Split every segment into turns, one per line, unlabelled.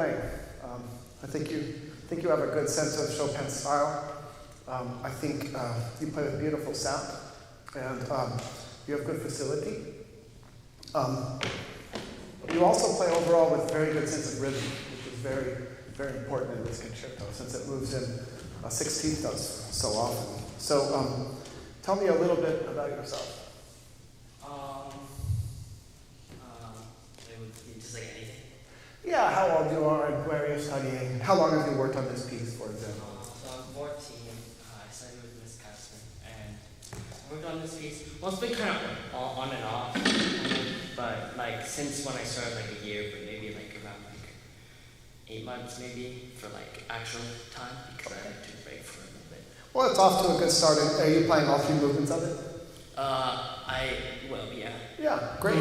playing. I think you have a good sense of Chopin's style. I think you play with beautiful sound, and you have good facility. You also play overall with very good sense of rhythm, which is very, very important in this concerto, since it moves in 16th notes so often. So tell me a little bit about yourself.
Just like anything?
Yeah, how old you are, and where you're studying. How long have you worked on this piece, for example?
So I'm 14. I studied with Miss Casper, and I worked on this piece. Well, it's been kind of on and off, but like since when I started, like a year, but maybe like around like 8 months, maybe for like actual time, because I took a break for a little bit.
Well, it's off to a good start. Are you playing all 3 movements of it?
Yeah.
Yeah, great.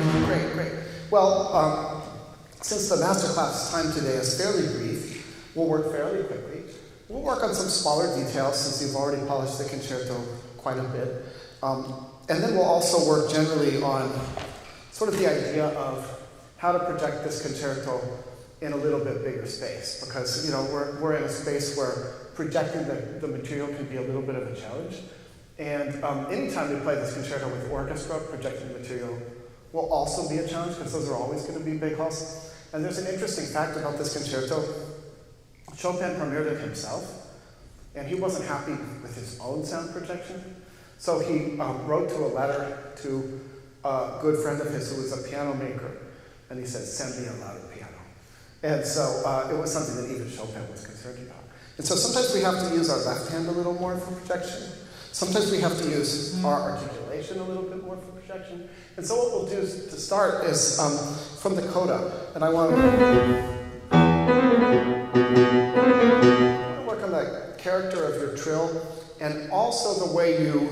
Well, since the masterclass time today is fairly brief, we'll work fairly quickly. We'll work on some smaller details since you've already polished the concerto quite a bit. And then we'll also work generally on sort of the idea of how to project this concerto in a little bit bigger space, because we're in a space where projecting the material can be a little bit of a challenge. And anytime we play this concerto with orchestra, projecting the material will also be a challenge, because those are always going to be big halls. And there's an interesting fact about this concerto. Chopin premiered it himself, and he wasn't happy with his own sound projection. So he wrote to a letter to a good friend of his who was a piano maker, and he said, "Send me a louder piano." And so it was something that even Chopin was concerned about. And so sometimes we have to use our left hand a little more for projection. Sometimes we have to use our articulation a little bit more for projection. And so what we'll do to start is from the coda, and I want to work on the character of your trill, and also the way you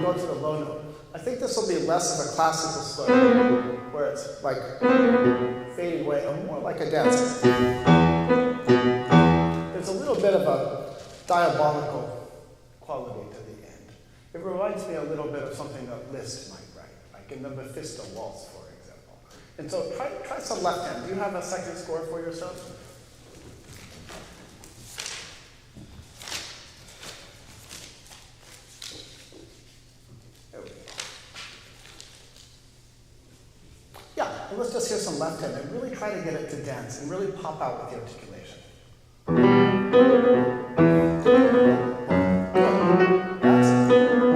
go to the low note. I think this will be less of a classical slow, where it's like fading away, or more like a dance. There's a little bit of a diabolical quality to the end. It reminds me a little bit of something that Liszt might write, like in the Mephisto Waltz, for example. And so try some left hand. Do you have a second score for yourself? There we go. Yeah, and let's just hear some left hand and really try to get it to dance and really pop out with the articulation.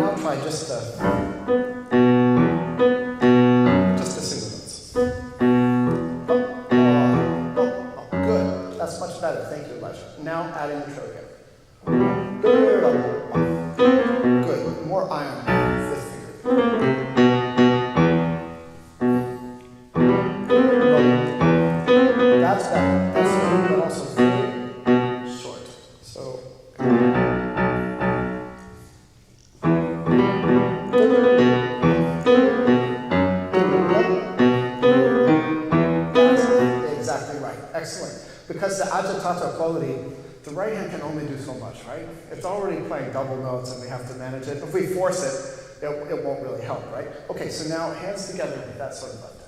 Now try just the single notes. Good. That's much better. Thank you, Elijah. Now adding the trill again. Good. More iron. Fifth finger. That's better. That's good, but also very short. So. That's exactly right. Excellent. Because the agitato quality, the right hand can only do so much, right? It's already playing double notes and we have to manage it. If we force it, it won't really help, right? Okay, so now hands together with that sort of left hand.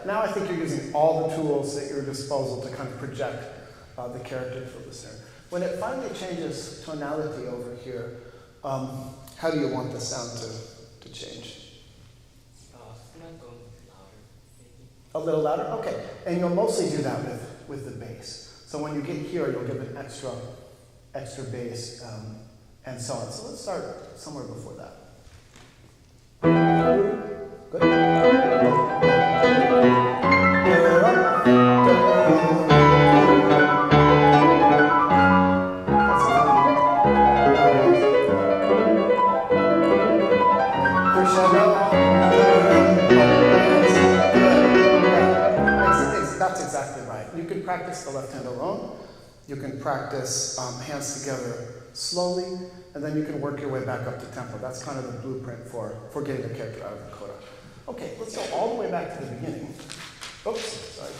Now I think you're using all the tools at your disposal to kind of project the character for the listener. When it finally changes tonality over here, how do you want the sound to change?
Go louder, maybe.
A little louder? Okay. And you'll mostly do that with the bass. So when you get here, you'll give an extra bass and so on. So let's start somewhere before that. Good. That's exactly right. You can practice the left hand alone. You can practice hands together slowly, and then you can work your way back up to tempo. That's kind of the blueprint for getting the character out of the coda. Okay, let's go all the way back to the beginning. Oops, sorry.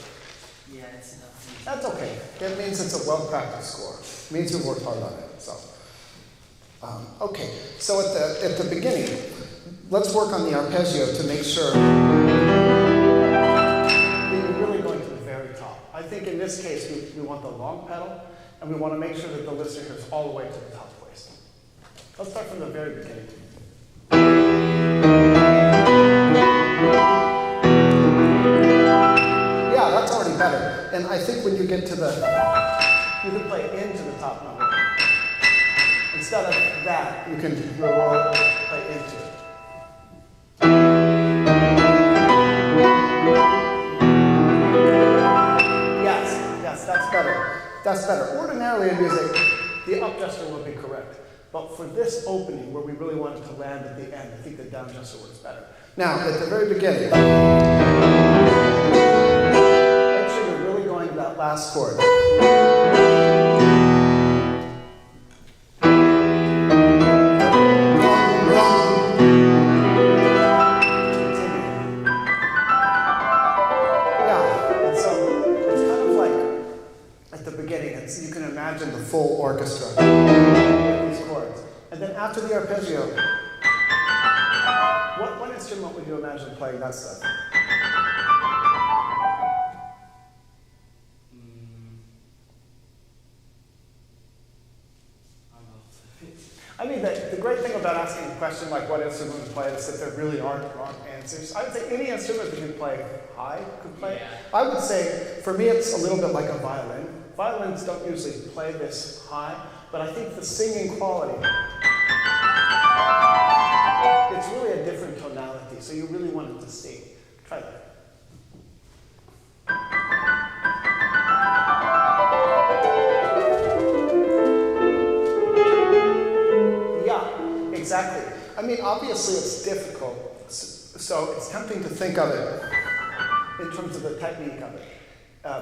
Yeah, it's enough.
That's okay. It means it's a well-practiced score. It means you've worked hard on it. So, okay. So at the beginning, let's work on the arpeggio to make sure that you're really going to the very top. I think in this case, we want the long pedal, and we want to make sure that the listener hears all the way to the top voice. Let's start from the very beginning. Yeah, that's already better. And I think when you get to you can play into the top number. Instead of that, you can play into it. Yes, that's better. That's better. Ordinarily in music, the up gesture would be correct. But for this opening, where we really wanted to land at the end, I think the down gesture works better. Now, at the very beginning, make sure you're really going to that last chord. You can imagine the full orchestra with these chords. And then after the arpeggio, what instrument would you imagine playing that stuff? I mean, the great thing about asking a question like what instrument to play is that there really aren't wrong answers. I would say any instrument that you play high could play. Yeah. I would say, for me, it's a little bit like a violin. Violins don't usually play this high, but I think the singing quality, it's really a different tonality, so you really want it to sing. Try that. Yeah, exactly. I mean, obviously it's difficult, so it's tempting to think of it in terms of the technique of it.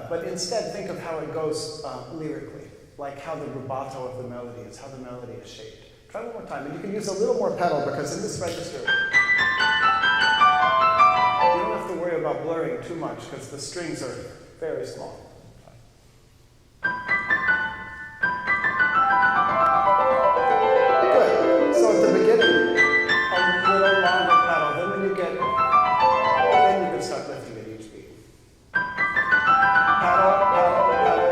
But instead, think of how it goes lyrically, like how the rubato of the melody is, how the melody is shaped. Try one more time, and you can use a little more pedal because in this register, you don't have to worry about blurring too much because the strings are very small. Good. So at the beginning, a little longer pedal. Then when you get, then you can start lifting at each beat. Pedal, pedal, pedal.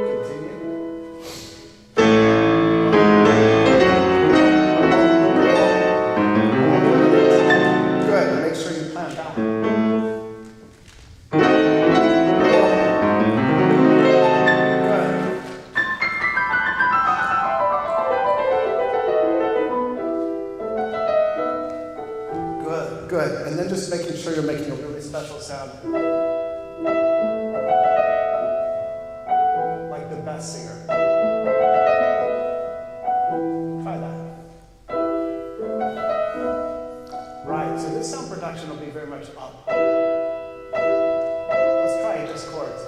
Continue. Good. Make sure you plan down. Good. And then just making sure you're making a really special sound. Like the best singer. Try that. Right, so this sound production will be very much up. Let's try just chords.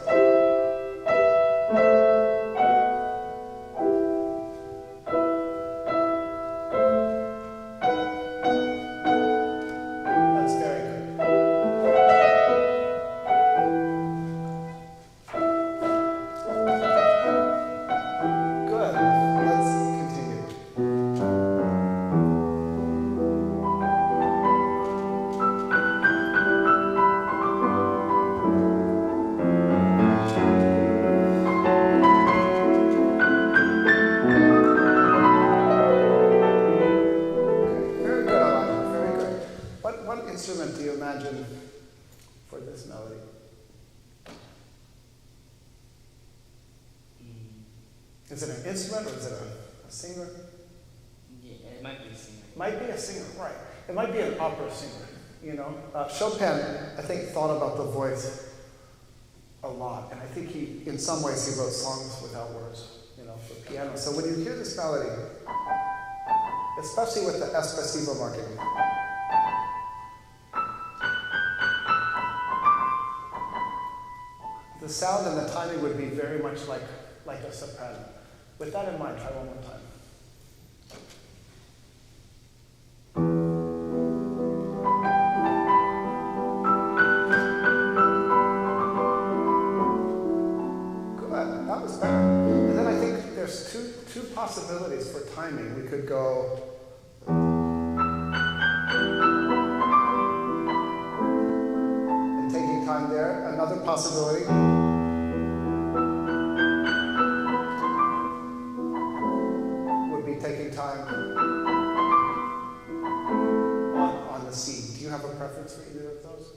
Instrument do you imagine for this melody? Is it an instrument or is it a singer?
Yeah, it might be a singer.
Might be a singer, right. It might be an opera singer, you know. Chopin, I think, thought about the voice a lot. And I think in some ways, he wrote songs without words, you know, for piano. So when you hear this melody, especially with the espressivo marking, the sound and the timing would be very much like a soprano. With that in mind, try one more time. go. And taking time there. Another possibility. Would be taking time on the C. Do you have a preference for either of those?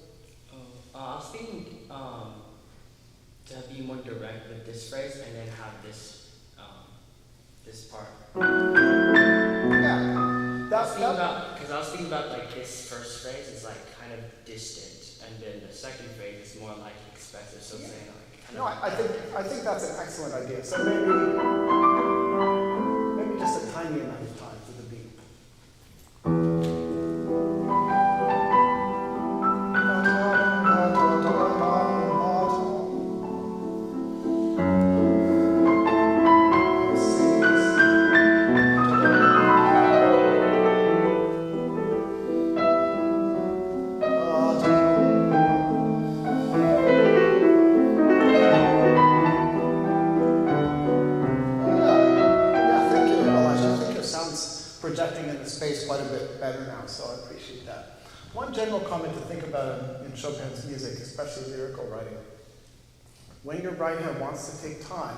I was thinking to be more direct with this phrase and then have this this part.
Yeah,
because I was thinking about like this first phrase is like kind of distant, and then the second phrase is more like expressive. So saying like kind
no,
of.
I think that's an excellent idea. So maybe just a tiny amount of time for the beat. Projecting into space quite a bit better now, so I appreciate that. One general comment to think about in Chopin's music, especially lyrical writing. When your right hand wants to take time,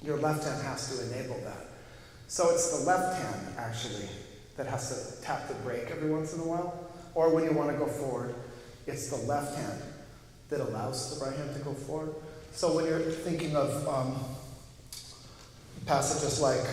your left hand has to enable that. So it's the left hand, actually, that has to tap the brake every once in a while. Or when you want to go forward, it's the left hand that allows the right hand to go forward. So when you're thinking of passages like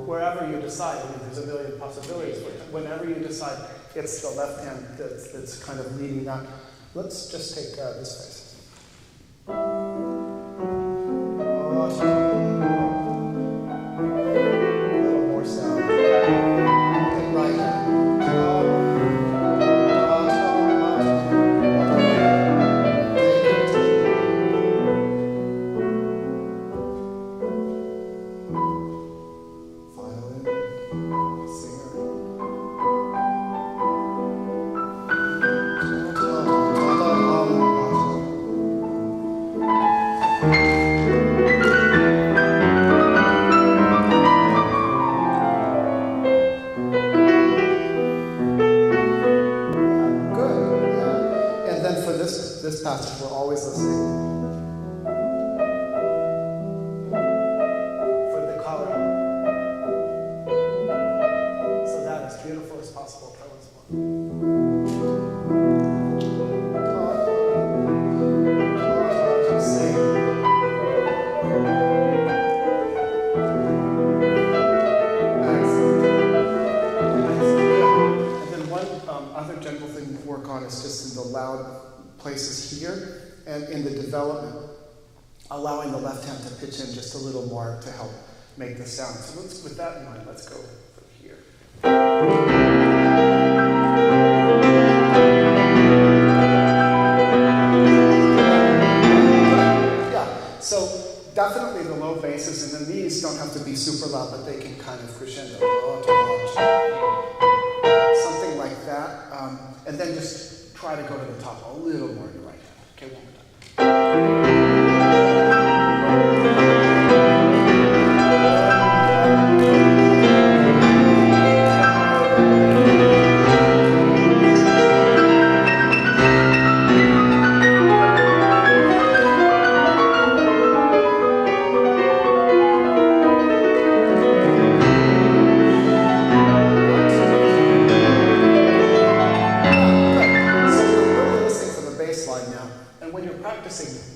wherever you decide, I mean, there's a million possibilities, but whenever you decide, it's the left hand that's kind of leading that. Let's just take this phrase. A little more sound. And right hand. This passage, we're always listening for the color. So that as beautiful as possible. Tell us more. Sing. Excellent. And then one other general thing to work on is just in the loud places here, and in the development, allowing the left hand to pitch in just a little more to help make the sound. So with that in mind, let's go from here. Yeah, so definitely the low basses, and then these don't have to be super loud, but they can kind of crescendo. Something like that, and then just try to go to the top a little more in the right hand. Okay, one more time.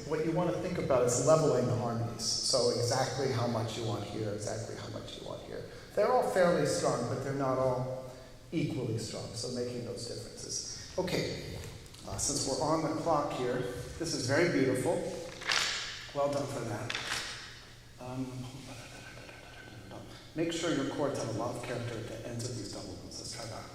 What you want to think about is leveling the harmonies. So exactly how much you want here, exactly how much you want here. They're all fairly strong, but they're not all equally strong, so making those differences. Okay, since we're on the clock here, this is very beautiful. Well done for that. Make sure your chords have a lot of character at the ends of these double notes. Let's try that.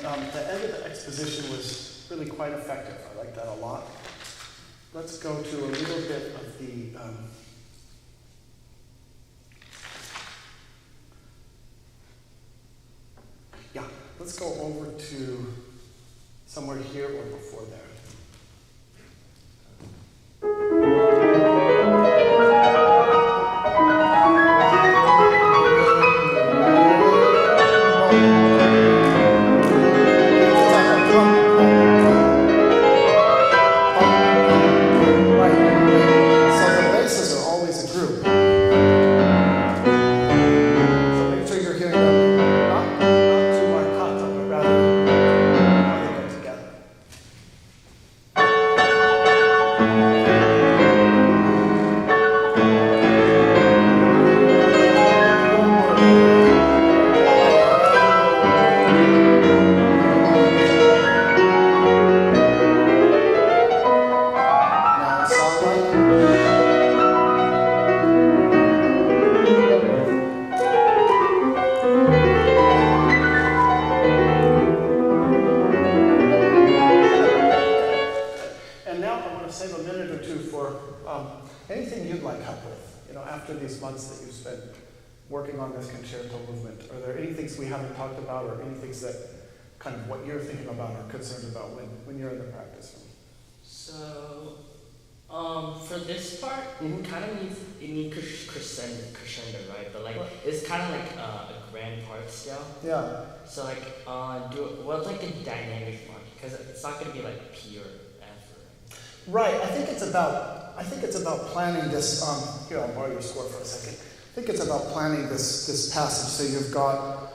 the end of the exposition was really quite effective. I like that a lot. Let's go to a little bit of the let's go over to somewhere here or before there. Anything you'd like help with, after these months that you've spent working on this concerto movement, are there any things we haven't talked about or any things that kind of what you're thinking about or concerned about when you're in the practice room?
So, for this part, it kind of needs crescendo, right? But it's kind of like a grand part still.
Yeah.
So what's like a dynamic part? Because it's not going to be like pure F.
Right. I think it's about planning this. Here, I'll borrow your score for a second. I think it's about planning this passage. So you've got.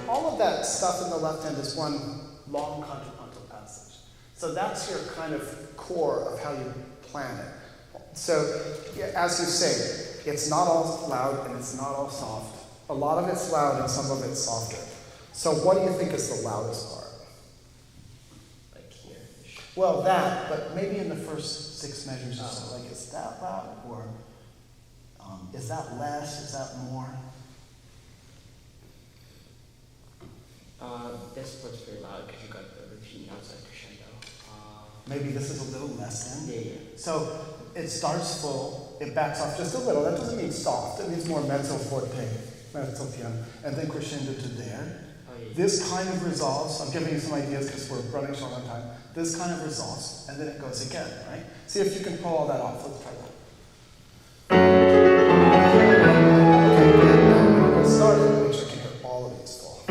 All of that stuff in the left hand is one long contrapuntal passage. So that's your kind of core of how you plan it. So, as you say, it's not all loud and it's not all soft. A lot of it's loud and some of it's softer. So what do you think is the loudest part?
Like here.
Well, that, but maybe in the first 6 measures or so. Like, is that loud? Or is that less? Is that more?
This part's pretty loud because you got the repeat notes like crescendo.
Maybe this is a little less then?
Yeah.
So it starts full, it backs off just a little. That doesn't mean soft. It means more mezzo forte, mezzo piano, and then crescendo to there.
Oh, yeah.
This kind of resolves. I'm giving you some ideas because we're running short on time. This kind of resolves, and then it goes again, right? See if you can pull all that off. Let's try that. Okay, we'll start it and make sure you can hear all of these full.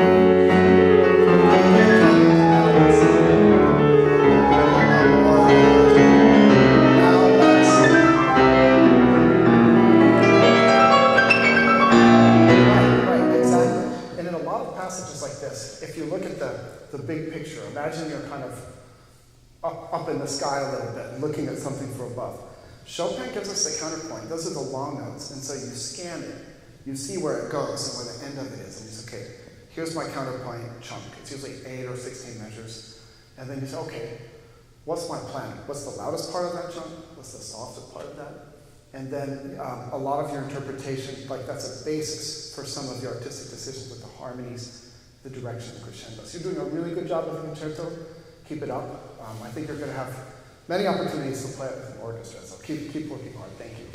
If you look at the big picture, imagine you're kind of up in the sky a little bit, looking at something from above. Chopin gives us the counterpoint. Those are the long notes, and so you scan it. You see where it goes and where the end of it is, and you say, okay, here's my counterpoint chunk. It's usually 8 or 16 measures. And then you say, okay, what's my plan? What's the loudest part of that chunk? What's the softest part of that? And then a lot of your interpretation, like that's a basis for some of your artistic decisions with the harmonies, the direction of crescendos. You're doing a really good job with the concerto. Keep it up. I think you're going to have many opportunities to play it with an orchestra, so keep working hard. Thank you.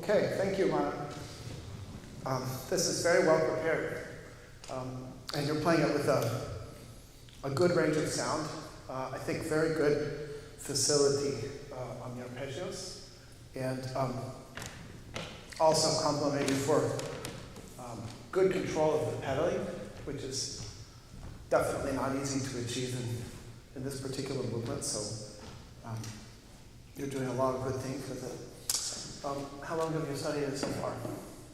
Okay, thank you, Mana. This is very well prepared. And you're playing it with a good range of sound. I think very good facility on the arpeggios. And also compliment you for good control of the pedaling, which is definitely not easy to achieve in this particular movement. So you're doing a lot of good things with it. How long have you studied it so far?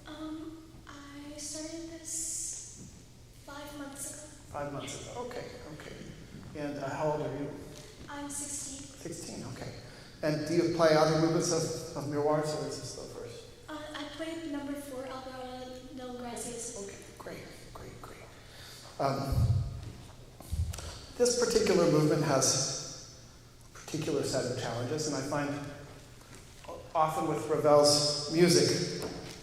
I started this 5 months ago.
5 months ago. Okay. And how old are you?
I'm 16.
16. Okay. And do you play other movements of miroirs, or is this the first?
I played number 4, Alberta, no gracias.
Okay. Great. This particular movement has a particular set of challenges, and I find often with Ravel's music,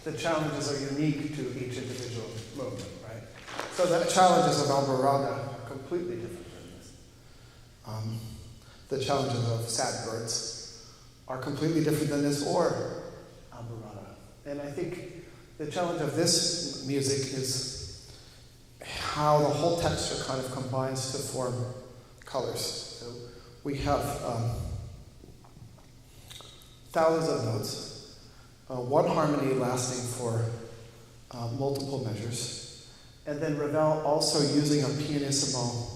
the challenges are unique to each individual movement, right? So the challenges of Alborada are completely different than this. The challenges of Sad Birds are completely different than this or Alborada. And I think the challenge of this music is how the whole texture kind of combines to form colors. So we have thousands of notes, one harmony lasting for multiple measures, and then Ravel also using a pianissimo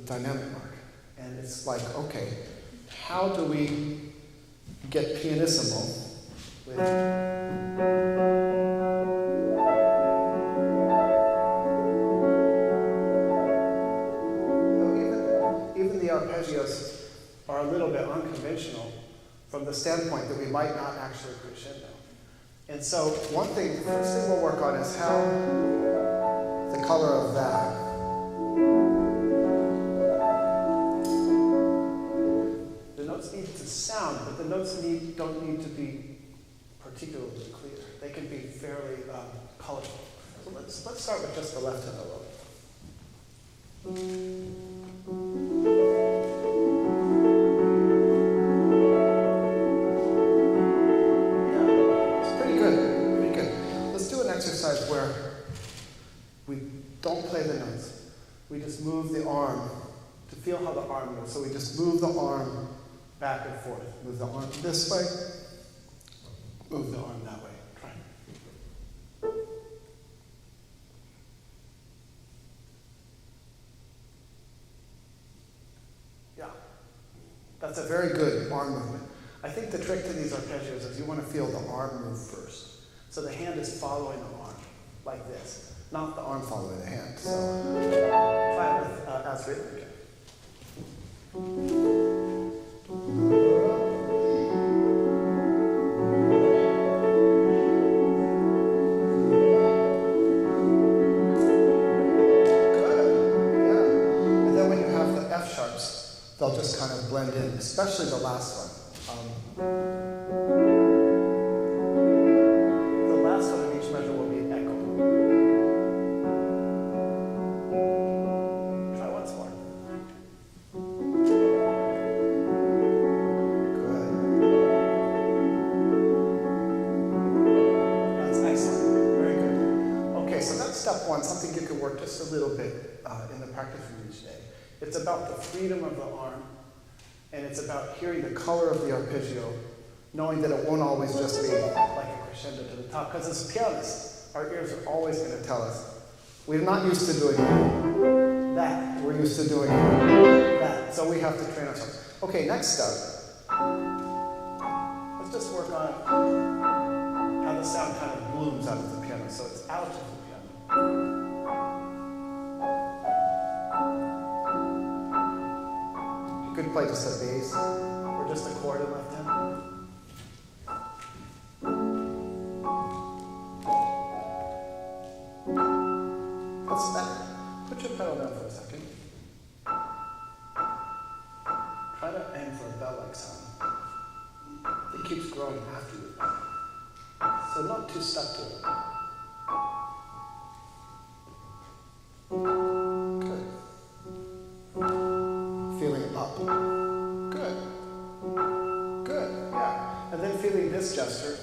dynamic mark. And it's like, okay, how do we get pianissimo with even the arpeggios are a little bit unconventional from the standpoint that we might not actually crescendo. And so one thing, first thing we'll work on is how the color of that. The notes need to sound, but the notes don't need to be particularly clear. They can be fairly colorful. So let's start with just the left envelope. Exercise where we don't play the notes. We just move the arm to feel how the arm moves. So we just move the arm back and forth. Move the arm this way, move the arm that way. Try. Yeah. That's a very good arm movement. I think the trick to these arpeggios is you want to feel the arm move first. So the hand is following the arm, like this, not the arm following the hand. So try it with as written again. Good, yeah. And then when you have the F sharps, they'll just kind of blend in, especially the last one. Something you can work just a little bit in the practice room each day. It's about the freedom of the arm, and it's about hearing the color of the arpeggio, knowing that it won't always just be like a crescendo to the top. Because as pianists, our ears are always going to tell us, we're not used to doing that. We're used to doing that. So we have to train ourselves. Okay, next step. Let's just work on how the sound kind of blooms out of the piano. So it's out of the piano. You could play just a bass or just a chord in left hand. That's better. Put your pedal down for a second. Try to aim for a bell-like sound. It keeps growing after you. So not too stuck to it. Good. Feeling up. Good. Good, yeah. And then feeling this gesture.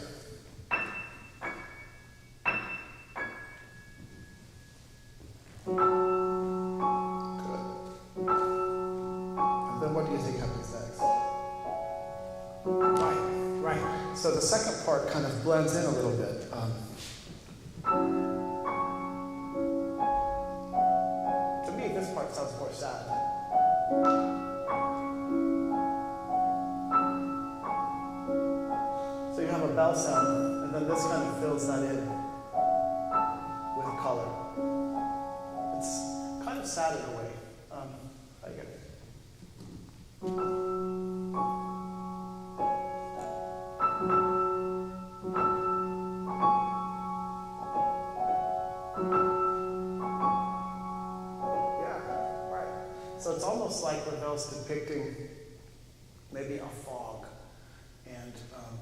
So the second part kind of blends in a little bit. To me, this part sounds more sad. So you have a bell sound, and then this kind of fills that in with color. It's kind of sad in a way. I get it. So it's almost like Ravel's depicting maybe a fog. And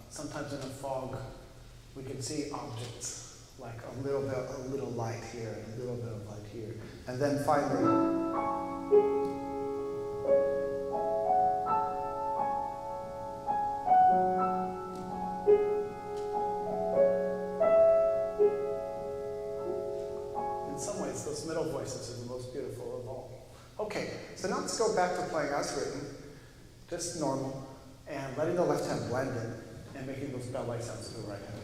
sometimes in a fog, we can see objects, like a little light here, and a little bit of light here. And then finally, in some ways, those middle voices are the most beautiful of all. Okay, so now let's go back to playing as written, just normal, and letting the left hand blend in, and making those bell-like sounds to the right hand.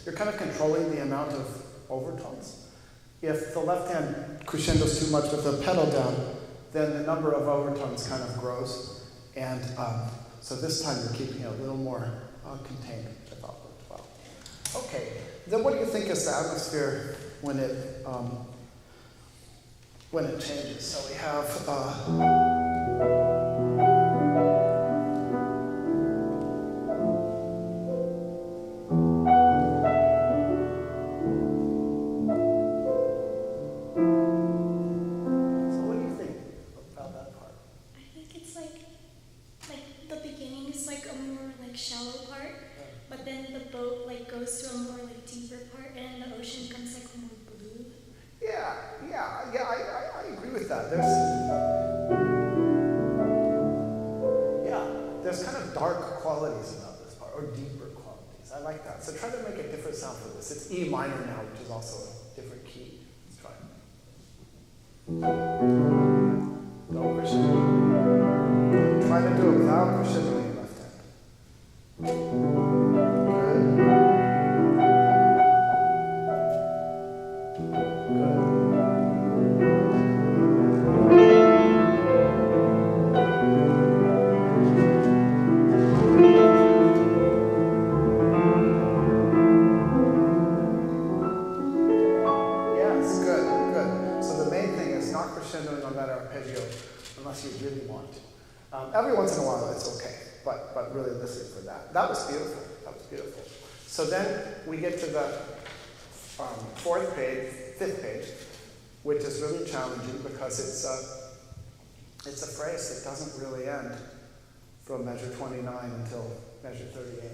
You're kind of controlling the amount of overtones. If the left hand crescendos too much with the pedal down, then the number of overtones kind of grows. And so this time you're keeping it a little more contained, which I thought worked well. Okay, then what do you think is the atmosphere when it changes? So we have there's kind of dark qualities about this part, or deeper qualities. I like that. So try to make a different sound for this. It's E minor now, which is also a different key. Let's try it. Don't crescendo. Try to do it without crescendo in your left hand. Every once in a while, it's okay, but really listen for that. That was beautiful. That was beautiful. So then we get to the fifth page, which is really challenging because it's a phrase that doesn't really end from measure 29 until measure 38.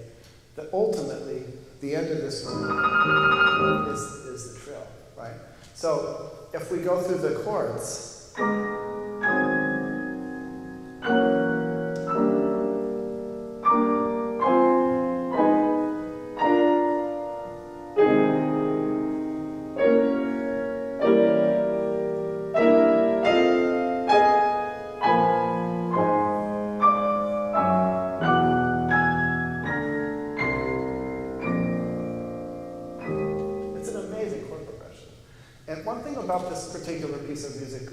That ultimately, the end of this one is the trill, right? So if we go through the chords. About this particular piece of music,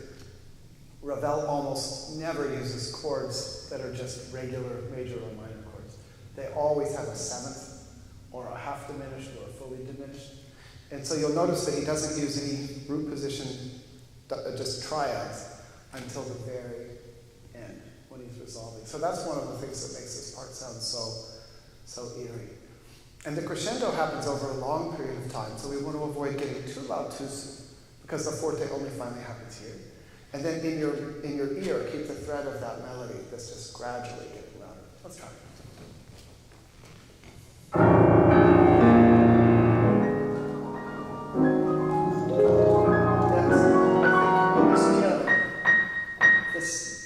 Ravel almost never uses chords that are just regular major or minor chords. They always have a seventh, or a half diminished, or a fully diminished. And so you'll notice that he doesn't use any root position, just triads, until the very end, when he's resolving. So that's one of the things that makes this part sound so eerie. And the crescendo happens over a long period of time, so we want to avoid getting too loud too soon, because the forte only finally happens here. And then in your ear, keep the thread of that melody that's just gradually getting louder. Let's try it.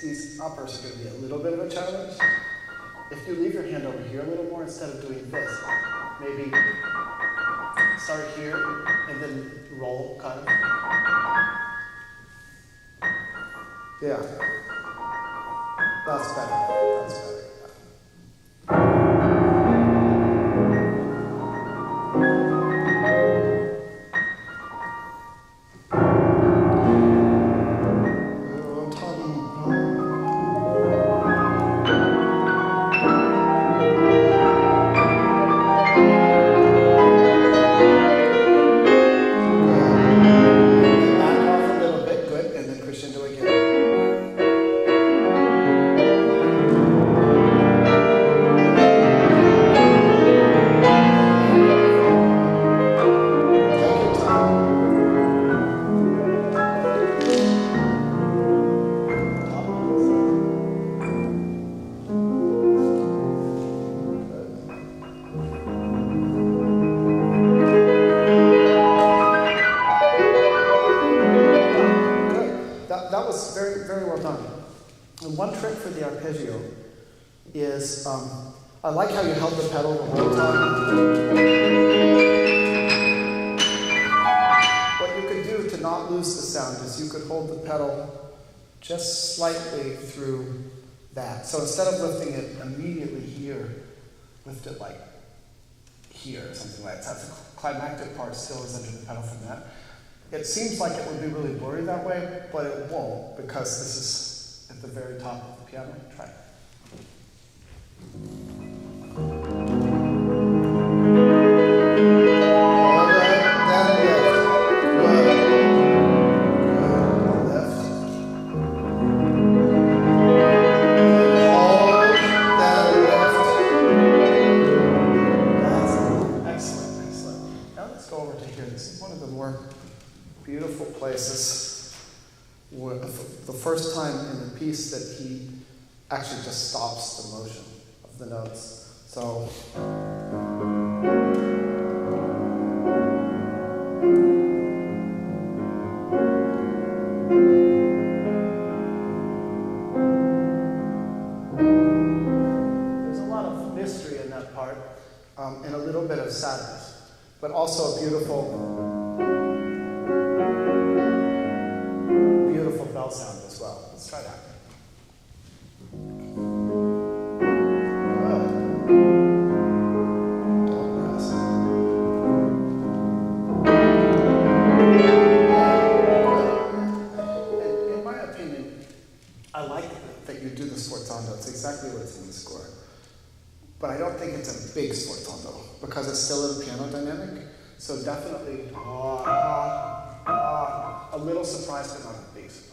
These uppers are going to be a little bit of a challenge. If you leave your hand over here a little more instead of doing this, maybe start here and then roll, kind of. Yeah. That's better. That's better. That was very, very well done. And one trick for the arpeggio is, I like how you held the pedal the whole time. What you could do to not lose the sound is you could hold the pedal just slightly through that. So instead of lifting it immediately here, lift it like here or something like that. The climactic part still is under the pedal from that. It seems like it would be really blurry that way, but it won't, because this is at the very top of the piano. Try it. Beautiful places. The first time in the piece that he actually just stops the motion of the notes. So. There's a lot of mystery in that part, and a little bit of sadness, but also a beautiful bell sound as well. Let's try that. In my opinion, I like that you do the sforzando. It's exactly what's in the score. But I don't think it's a big sforzando because it's still in piano dynamic. So definitely a little surprise, but not a big surprise.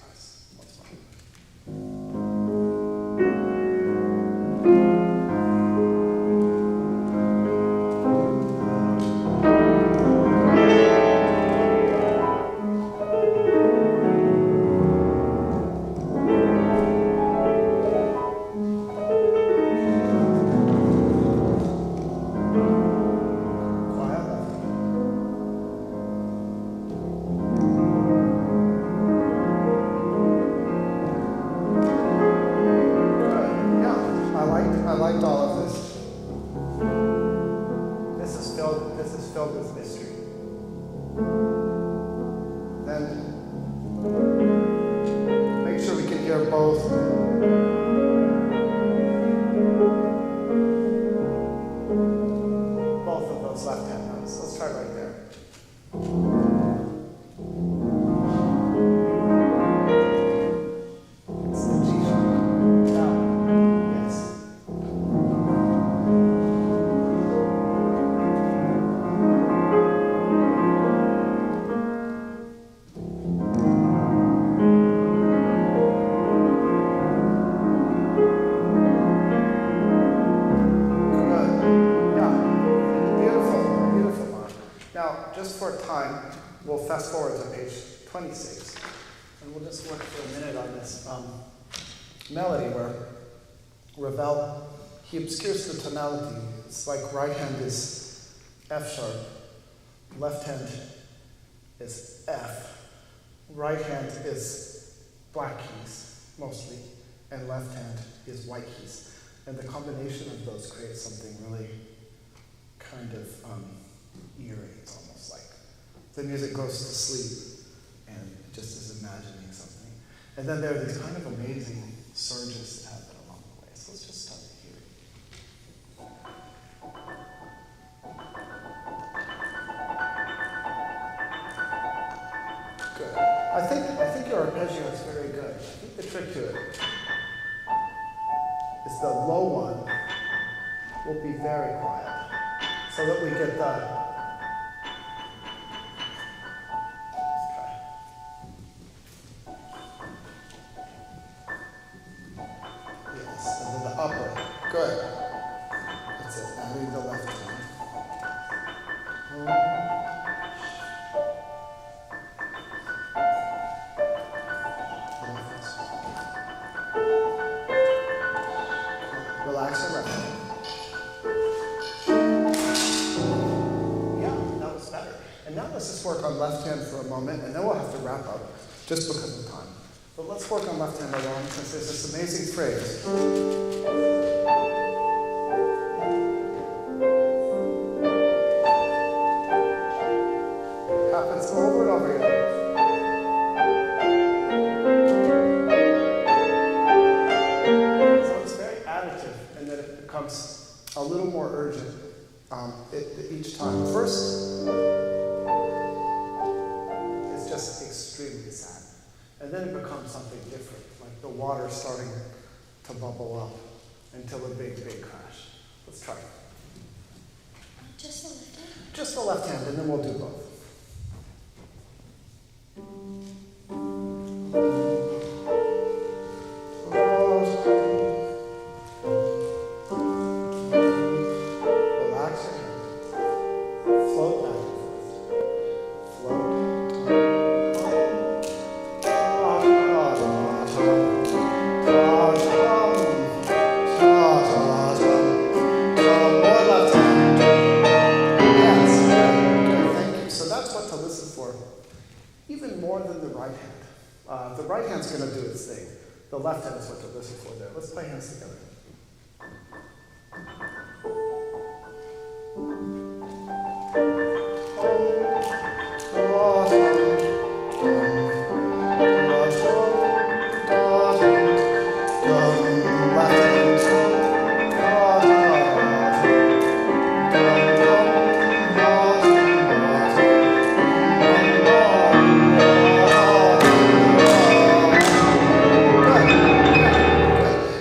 just for time, we'll fast forward to page 26. And we'll just work for a minute on this melody where Ravel, he obscures the tonality. It's like right hand is F sharp, left hand is F, right hand is black keys, mostly, and left hand is white keys. And the combination of those creates something really kind of eerie. It's almost like the music goes to sleep and it just is imagining something. And then there are these kind of amazing surges that happen along the way. So let's just start here. Good. I think your arpeggio is very good. I think the trick to it is the low one will be very quiet, so that we get the. Yes, and then the upper. Good. That's it. And leave the left hand. Relax your left hand. Yeah, that was better. And now let's just work on left hand for a moment, and then we'll have to wrap up just because of time. But let's work on left hand alone, since there's this amazing phrase. Happens over and over again. So it's very additive, and then it becomes a little more urgent each time. First, it's just extremely sad. And then it becomes something different, like the water starting to bubble up until a big, big crash. Let's try it.
Just the left hand?
Just the left hand, and then we'll do both. Relax your hand. Float back and forth. Float. More left hand. Yes, good, thank you. So that's what to listen for, even more than the right hand. The right hand's going to do its thing. The left hand is what to listen for there. Let's play hands together.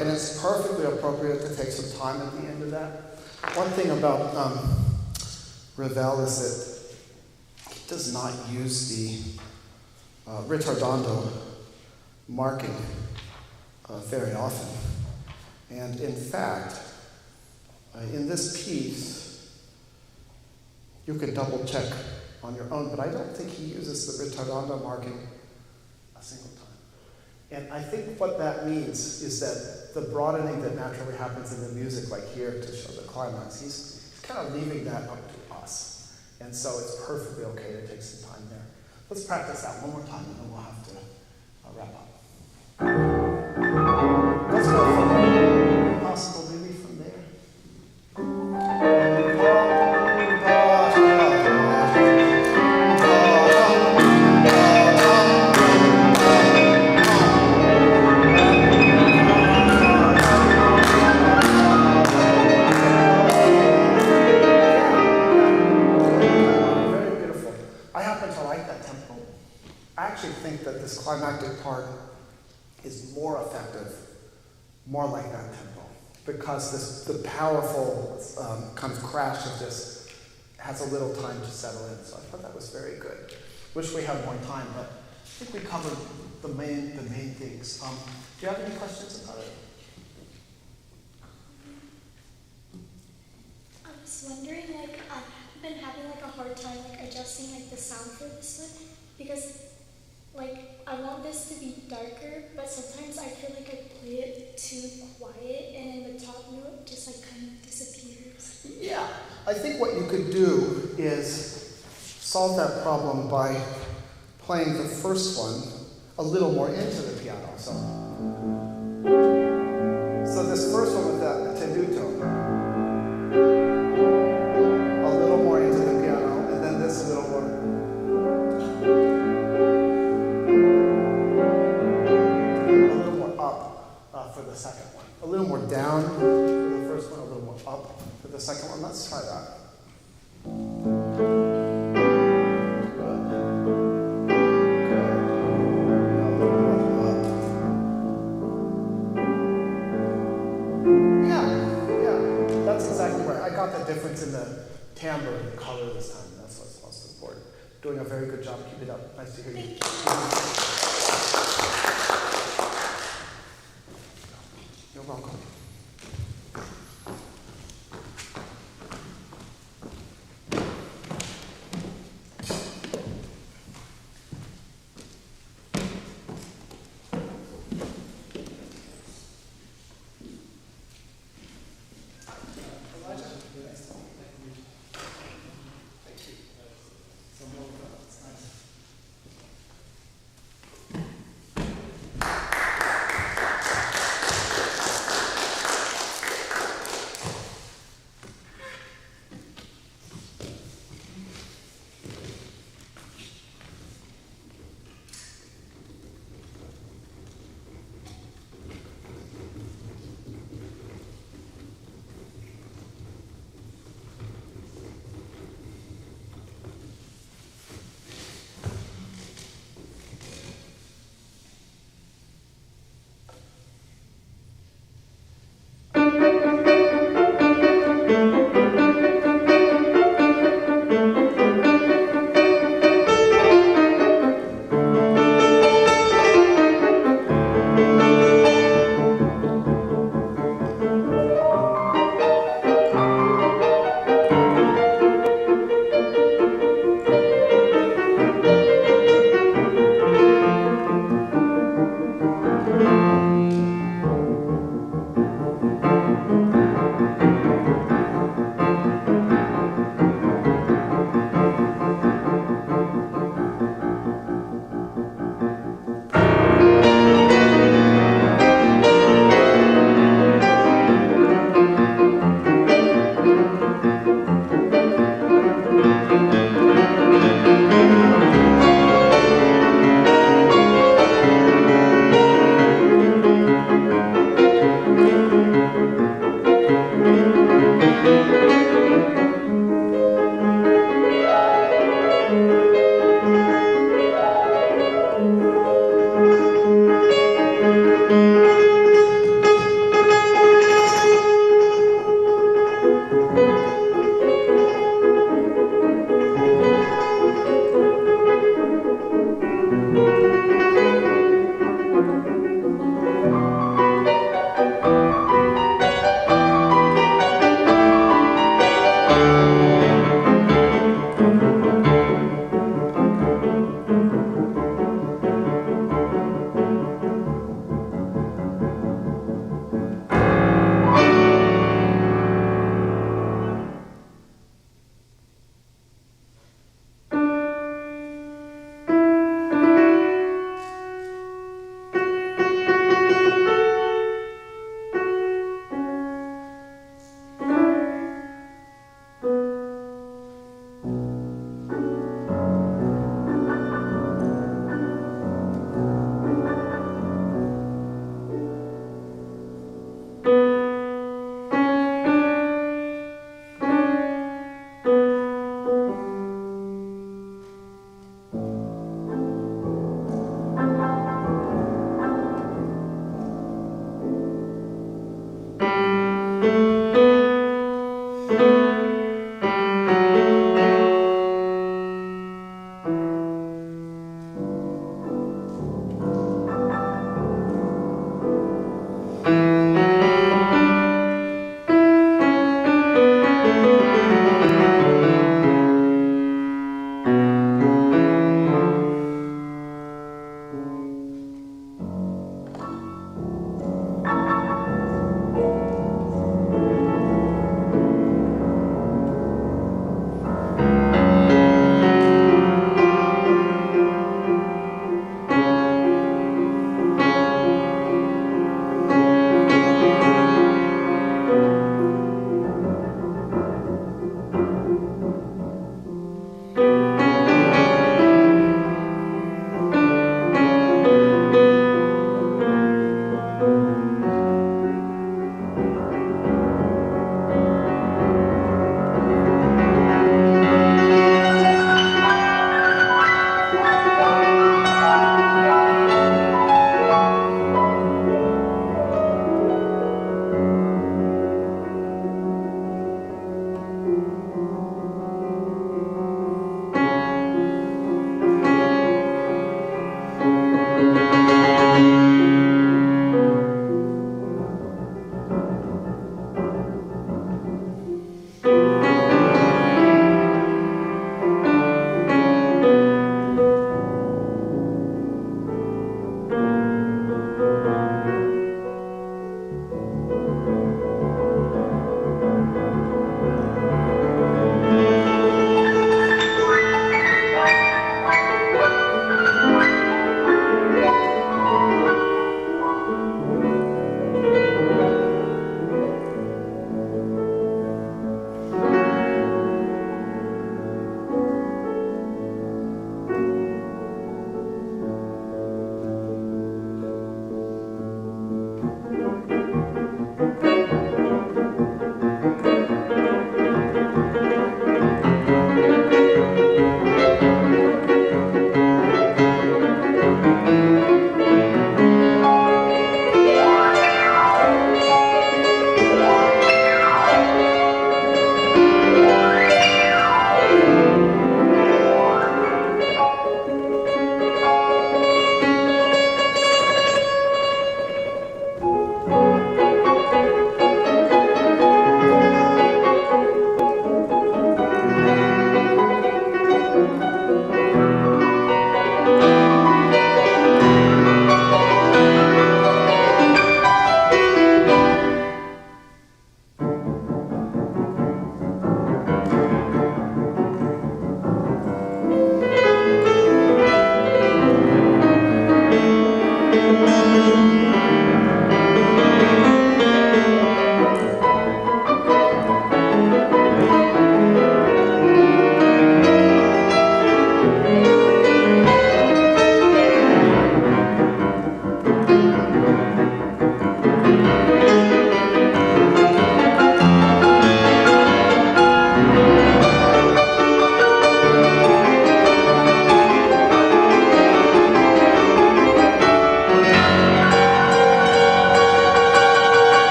And it's perfectly appropriate to take some time at the end of that. One thing about Ravel is that he does not use the ritardando marking very often. And in fact, in this piece, you can double check on your own, but I don't think he uses the ritardando marking a single time. And I think what that means is that the broadening that naturally happens in the music, like here to show the climax, he's kind of leaving that up to us. And so it's perfectly okay to take some time there. Let's practice that one more time, and then we'll have to wrap up. Let's go from possible relief from there. I actually think that this climactic part is more effective, more like that tempo, because the powerful kind of crash of this has a little time to settle in. So I thought that was very good. Wish we had more time, but I think we covered the main things. Do you have any questions about it?
I was wondering, like, been having like a hard time like adjusting like the sound for this one because like I want this to be darker, but sometimes I feel like I play it too quiet and then the top note just like kind of disappears.
Yeah, I think what you could do is solve that problem by playing the first one a little more into the piano. So this first one with that tenuto, a little more into the piano, and then this a little more. A little more up for the second one. A little more down for the first one, a little more up for the second one. Let's try that. Difference in the timbre and the color this time. That's what's most important. Doing a very good job. Keep it up. Nice to hear you. You're welcome.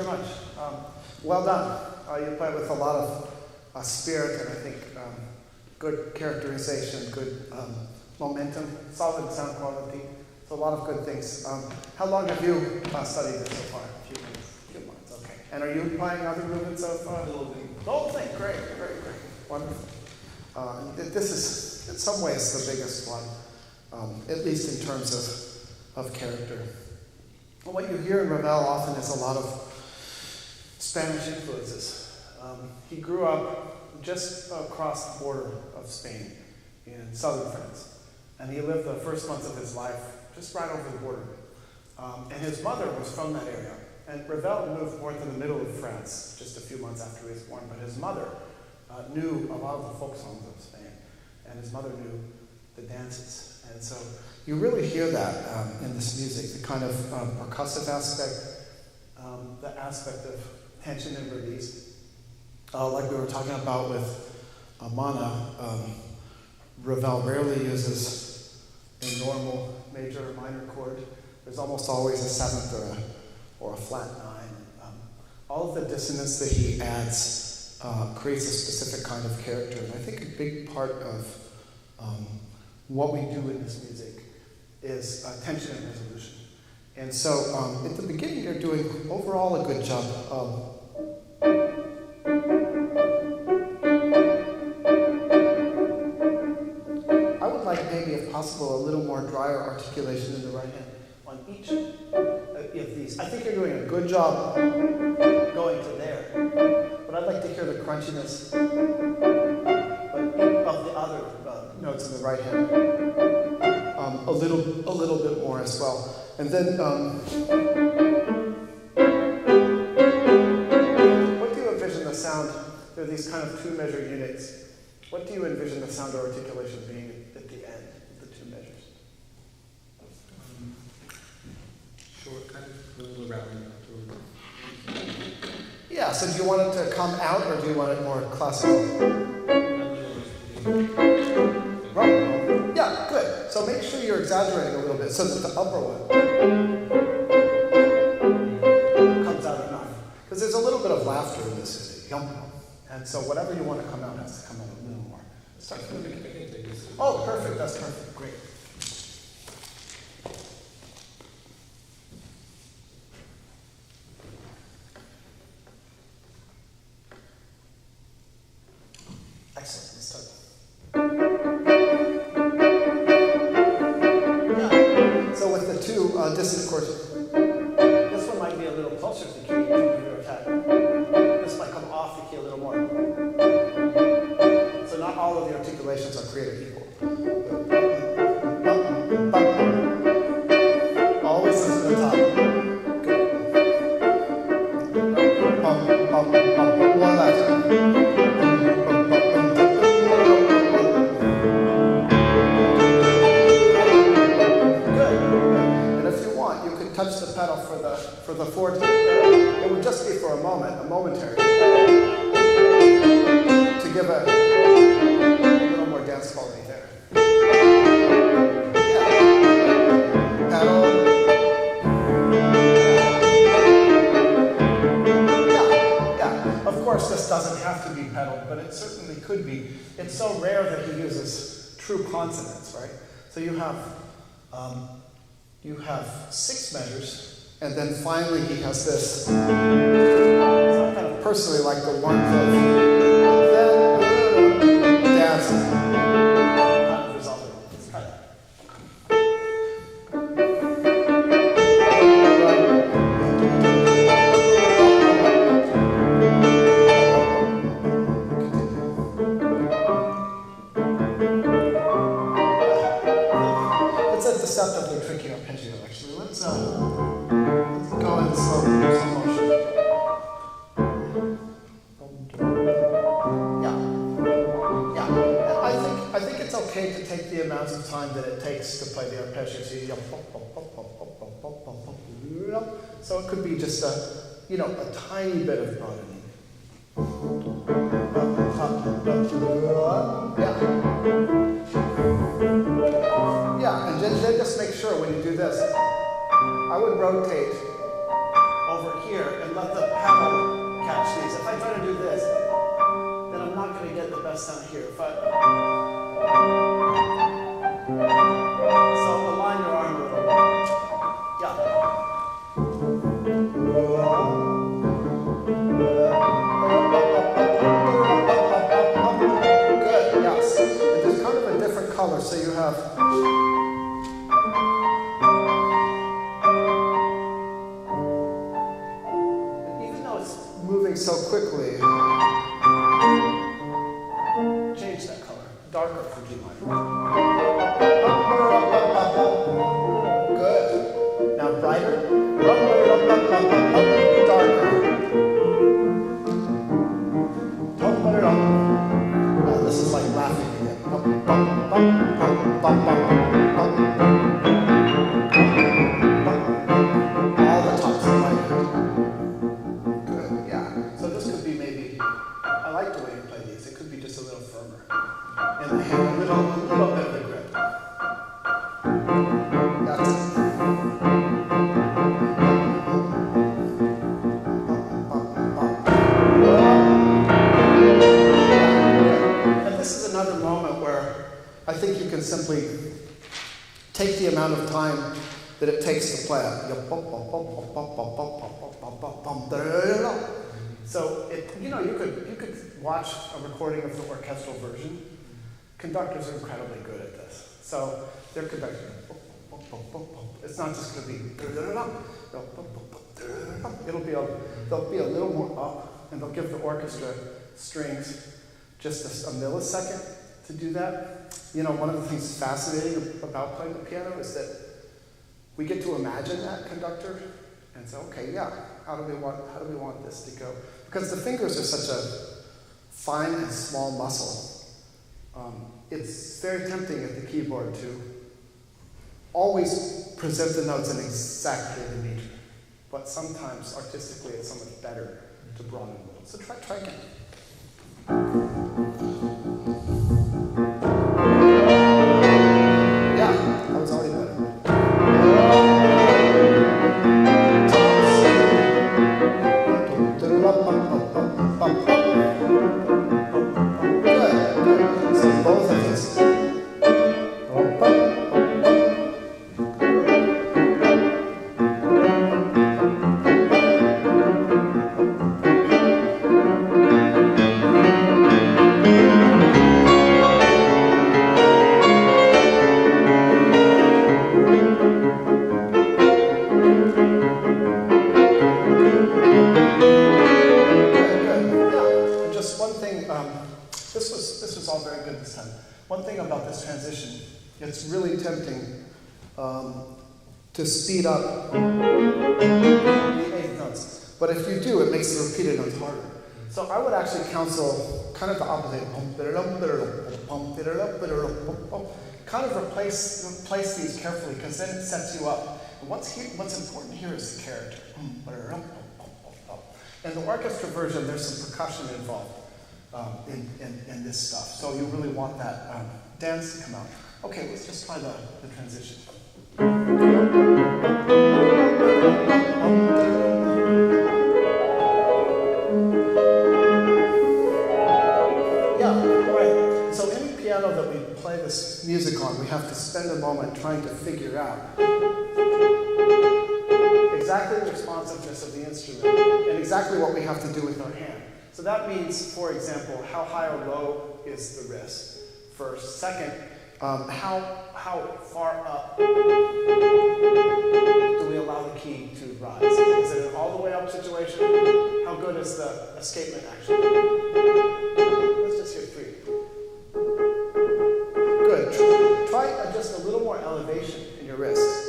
very much. Well done. You play with a lot of spirit and I think good characterization, good momentum, solid sound quality. So a lot of good things. How long have you studied this so far? A few months, okay. And are you playing other movements of? The whole thing. Great. Wonderful. This is, in some ways, the biggest one, at least in terms of character. Well, what you hear in Ravel often is a lot of Spanish influences. He grew up just across the border of Spain in southern France. And he lived the first months of his life just right over the border. And his mother was from that area. And Ravel moved more to the middle of France just a few months after he was born. But his mother knew a lot of the folk songs of Spain. And his mother knew the dances. And so you really hear that in this music, the kind of percussive aspect, the aspect of tension and release. Like we were talking about with Mana, Ravel rarely uses a normal major or minor chord. There's almost always a seventh or a flat nine. All of the dissonance that he adds creates a specific kind of character. And I think a big part of what we do in this music is tension and resolution. And so at the beginning, you're doing overall a good job. I would like maybe, if possible, a little more drier articulation in the right hand on each of these. I think you're doing a good job going to there, but I'd like to hear the crunchiness of the other notes in the right hand a little bit more as well. And then, what do you envision the sound? There are these kind of two measure units. What do you envision the sound or articulation being at the end of the two measures?
Short, kind of a little round.
Yeah, so do you want it to come out or do you want it more classical? Right. Yeah, good. So make sure you're exaggerating a little bit so that the upper one comes out enough. Because there's a little bit of laughter in this. And so whatever you want to come out has to come out a little more. Start from the beginning. Oh, perfect. That's perfect. Great. Excellent. Let's start. Yeah. So with the two dissonant chords, this one might be a little closer to the key of your attack. This might come off the key a little more. So not all of the articulations are created equal. Always listen to the top. Good. One last time. Touch the pedal for the fourth. It would just be for a moment, a momentary, to give a little more dance quality there. Yeah. Pedal. Yeah. Of course, this doesn't have to be pedaled, but it certainly could be. It's so rare that he uses true consonants, right? So you have 6 measures, and then finally he has this. So I kind of personally like the one of dancing kind of result. Let's try that. It's a deceptively tricky arpeggio, actually. Let's go in slow motion. Yeah. I think it's okay to take the amount of time that it takes to play the arpeggio. So it could be just a tiny bit of broadening. Yeah, and then just make sure when you do this, I would rotate over here and let the pedal catch these. If I try to do this, then I'm not going to get the best sound here. So align your arm a little. Yeah. Good, yes. And there's kind of a different color, so you have. And even though it's moving so quickly, change that color. Darker for G minor. Good. Now brighter. Darker. This is like laughing again. All the tops are lighter. Good, yeah. So this could be maybe, I like the way you play these. It could be just a little firmer. In the hand, a little bit of a grip. That's it. And this is another moment where I think you can simply take the amount of time that it takes to play it. So you could watch a recording of the orchestral version. Conductors are incredibly good at this. So they're conducting. It's not just going to be. They'll be a little more up, and they'll give the orchestra strings just a millisecond to do that. One of the things fascinating about playing the piano is that we get to imagine that conductor and say, okay, yeah, how do we want this to go? Because the fingers are such a fine and small muscle. It's very tempting at the keyboard to always present the notes in exactly the meter. But sometimes, artistically, it's so much better to broaden a little. So try again. Yeah, that was already better. Good. So both of these. One thing about this transition, it's really tempting to speed up the eighth notes. But if you do, it makes the repeated notes harder. So I would actually counsel kind of the opposite. Kind of replace these carefully, because then it sets you up. And what's important here is the character. In the orchestra version, there's some percussion involved. In this stuff. So you really want that dance to come out. Okay, let's just try the transition. Yeah, right. So any piano that we play this music on, we have to spend a moment trying to figure out exactly the responsiveness of the instrument and exactly what we have to do with our hand. So that means, for example, how high or low is the wrist? First. Second, how far up do we allow the key to rise? Is it an all the way up situation? How good is the escapement actually? Let's just hear 3. Good. Try just a little more elevation in your wrist.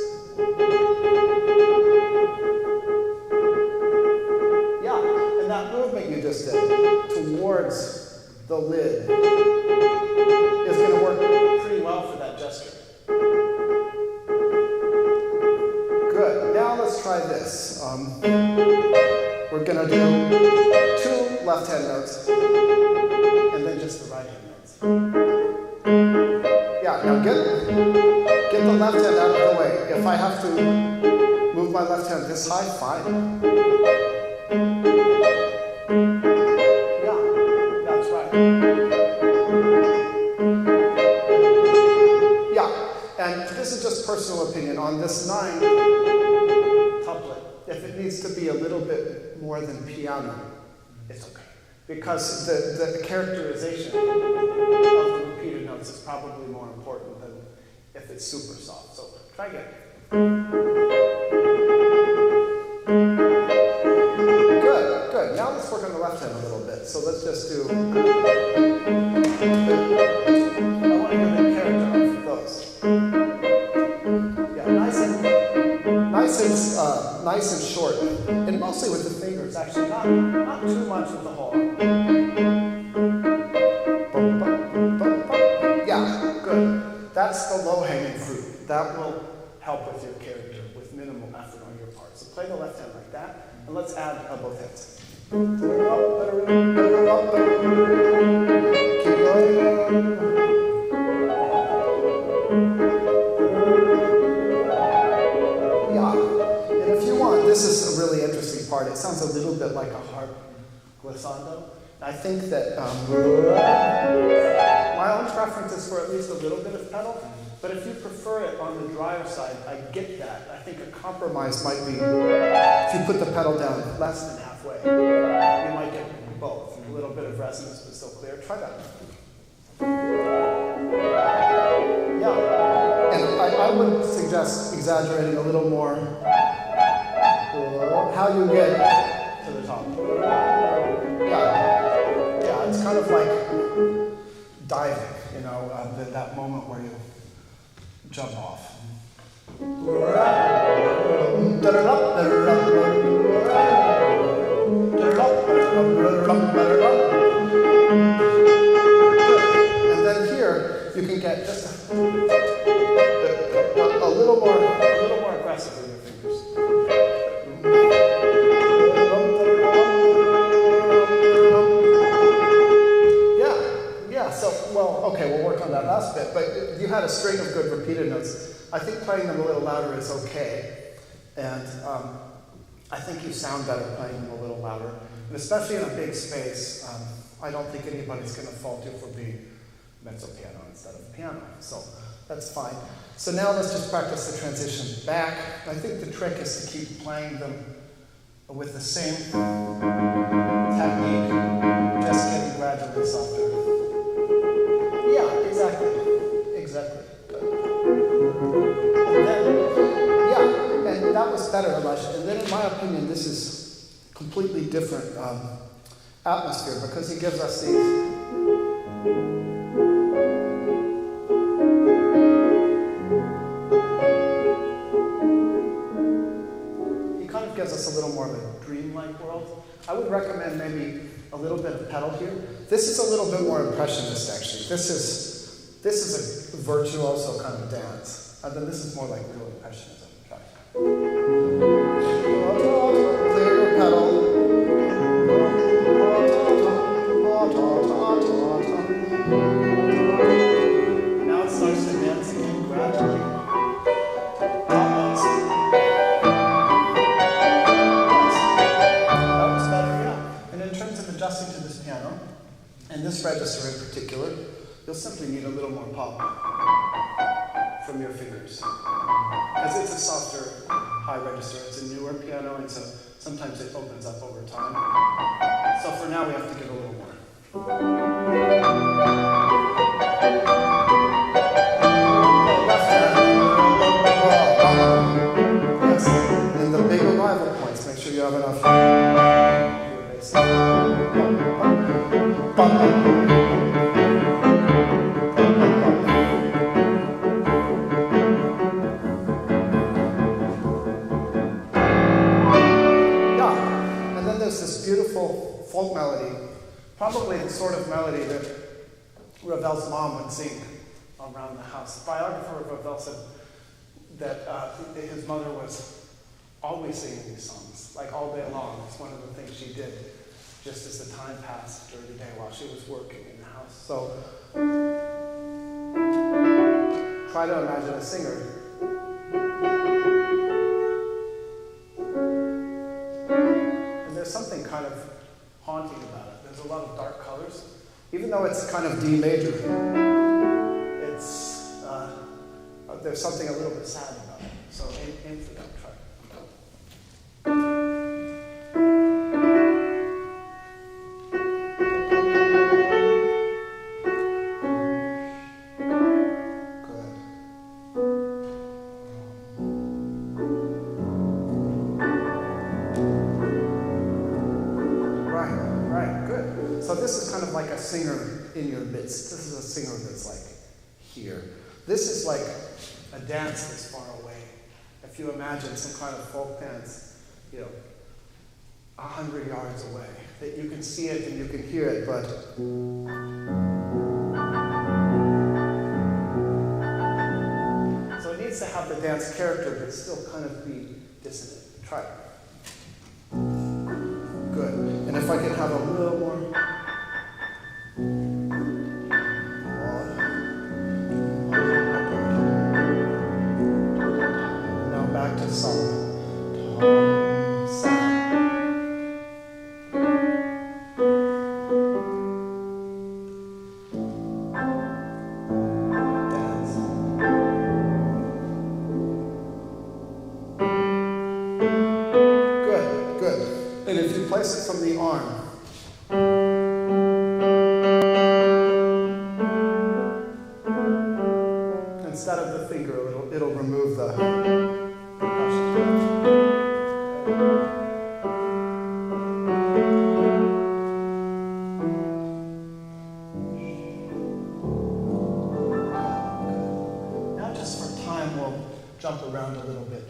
That movement you just did towards the lid is going to work pretty well for that gesture. Good. Now let's try this. We're going to do 2 left-hand notes and then just the right-hand notes. Yeah, now get the left hand out of the way. If I have to move move my left hand this high, fine. Yeah, that's right. Yeah, and this is just personal opinion. On this 9 couplet, if it needs to be a little bit more than piano, it's okay. Because the characterization of the repeated notes is probably more important than if it's super soft. So try again. Good, good. Now let's work on the left hand a little bit. So let's just do. I want to get the character of those. Yeah, nice and short, and mostly with the fingers. Actually, not too much with the whole arm. Yeah, good. That's the low-hanging fruit. That will help with your character with minimal effort on your part. So play the left hand like that, and let's add both hands. Keep going. This is a really interesting part. It sounds a little bit like a harp glissando. I think that my own preference is for at least a little bit of pedal, but if you prefer it on the drier side, I get that. I think a compromise might be if you put the pedal down less than halfway, you might get both. A little bit of resonance, but still clear. Try that. Yeah, and I would suggest exaggerating a little more. How you get to the top. Yeah, it's kind of like diving, you know, that moment where you jump off. And then here, you can get just a little more aggressive with your fingers. Okay, we'll work on that last bit, but you had a string of good repeated notes. I think playing them a little louder is okay, and I think you sound better playing them a little louder, and especially in a big space, I don't think anybody's going to fault you for being mezzo piano instead of piano, so that's fine. So now let's just practice the transition back. I think the trick is to keep playing them with the same technique, just getting gradually softer. Yeah, exactly. And then, yeah, and that was better, Elisha. And then in my opinion, this is completely different atmosphere because he gives us these. He kind of gives us a little more of a dreamlike world. I would recommend maybe a little bit of pedal here. This is a little bit more impressionist, actually. This is a virtuoso kind of dance. And then this is more like real impressionism. Try. Clear your pedal. Now it starts to dance again gradually. That was better, yeah. And in terms of adjusting to this piano, and this register in particular, you'll simply need a little more pop from your fingers. Because it's a softer high register, it's a newer piano, and so sometimes it opens up over time. So for now, we have to give a little more. Left hand. Yes, and the big arrival points, make sure you have enough. Beautiful folk melody, probably the sort of melody that Ravel's mom would sing around the house. The biographer of Ravel said that his mother was always singing these songs, like all day long. It's one of the things she did just as the time passed during the day while she was working in the house. So try to imagine a singer a lot of dark colors. Even though it's kind of D major, it's there's something a little bit sad about it. So aim for that. Try. So this is kind of like a singer in your midst. This is a singer that's like here. This is like a dance that's far away. If you imagine some kind of folk dance, 100 yards away, that you can see it and you can hear it, but so it needs to have the dance character, but still kind of be dissonant. Try it. Good. And if I can have a little more. Now back to song. And if you place it from the arm, instead of the finger, it'll remove the percussion. Now just for time, we'll jump around a little bit.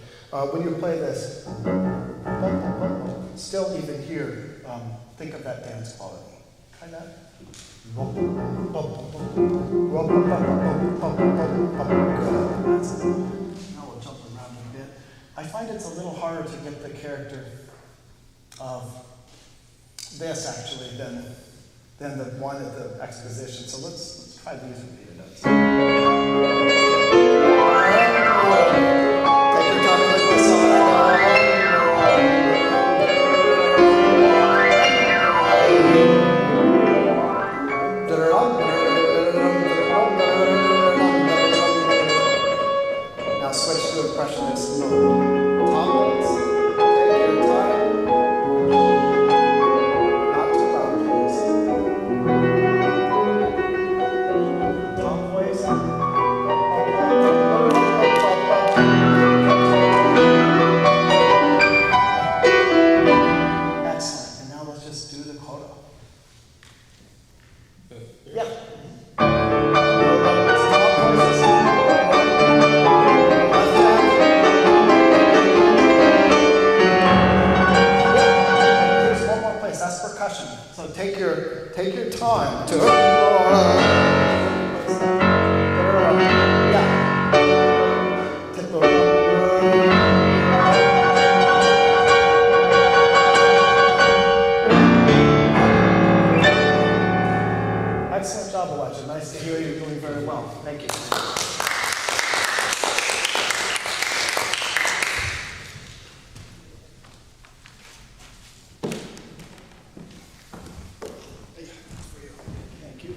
When you play this, still even here, think of that dance quality. Try that. Good. Now we'll jump around a bit. I find it's a little harder to get the character of this actually than the one at the exposition. So let's try these repeated notes. Now switch to impressionist mode. Top notes, take your time. Not too loud, please. Top voice. Excellent. And now let's just do the coda. Yeah. So take your time to Excellent job, Elijah. Nice to hear you doing very well. Thank you. Thank you.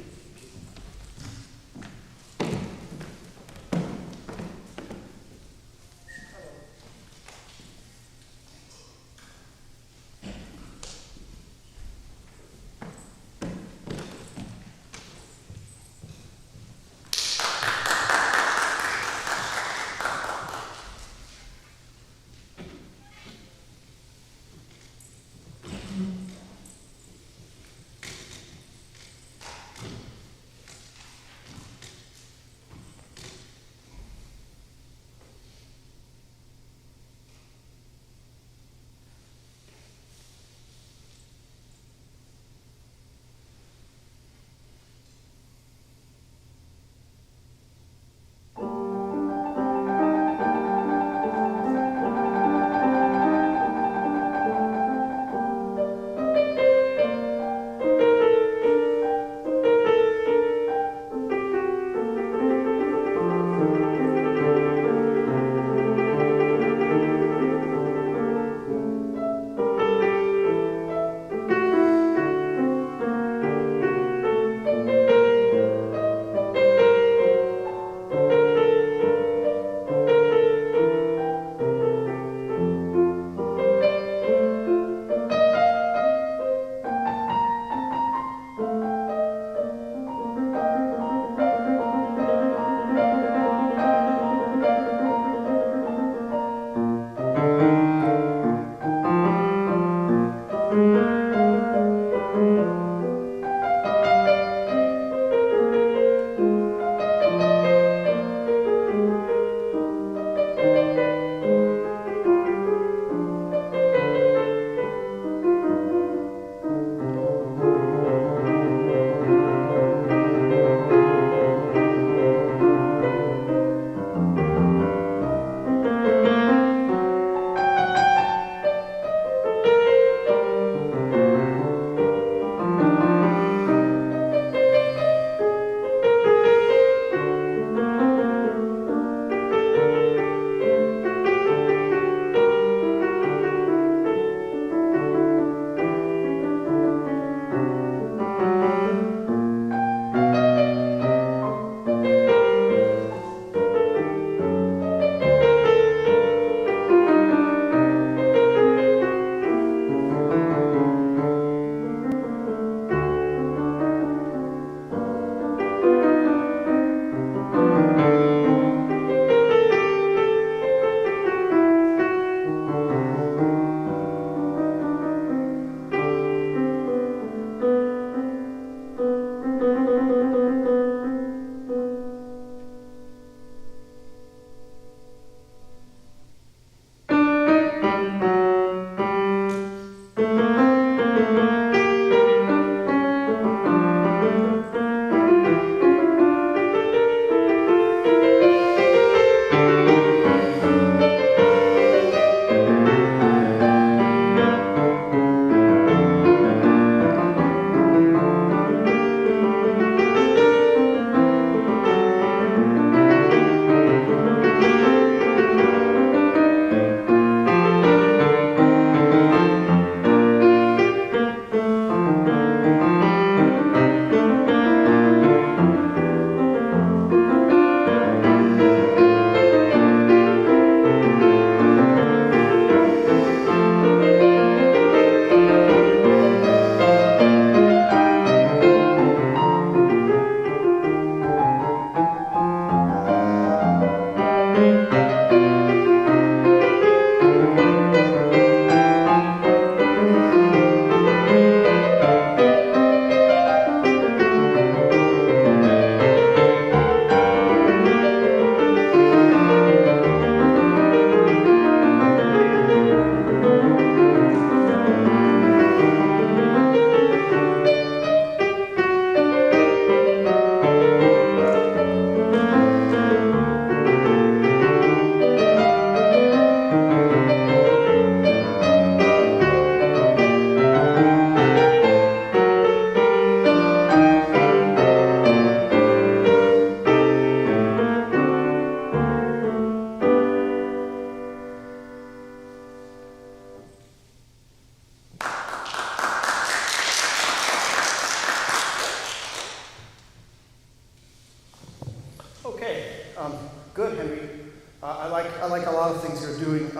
I like a lot of things you're doing.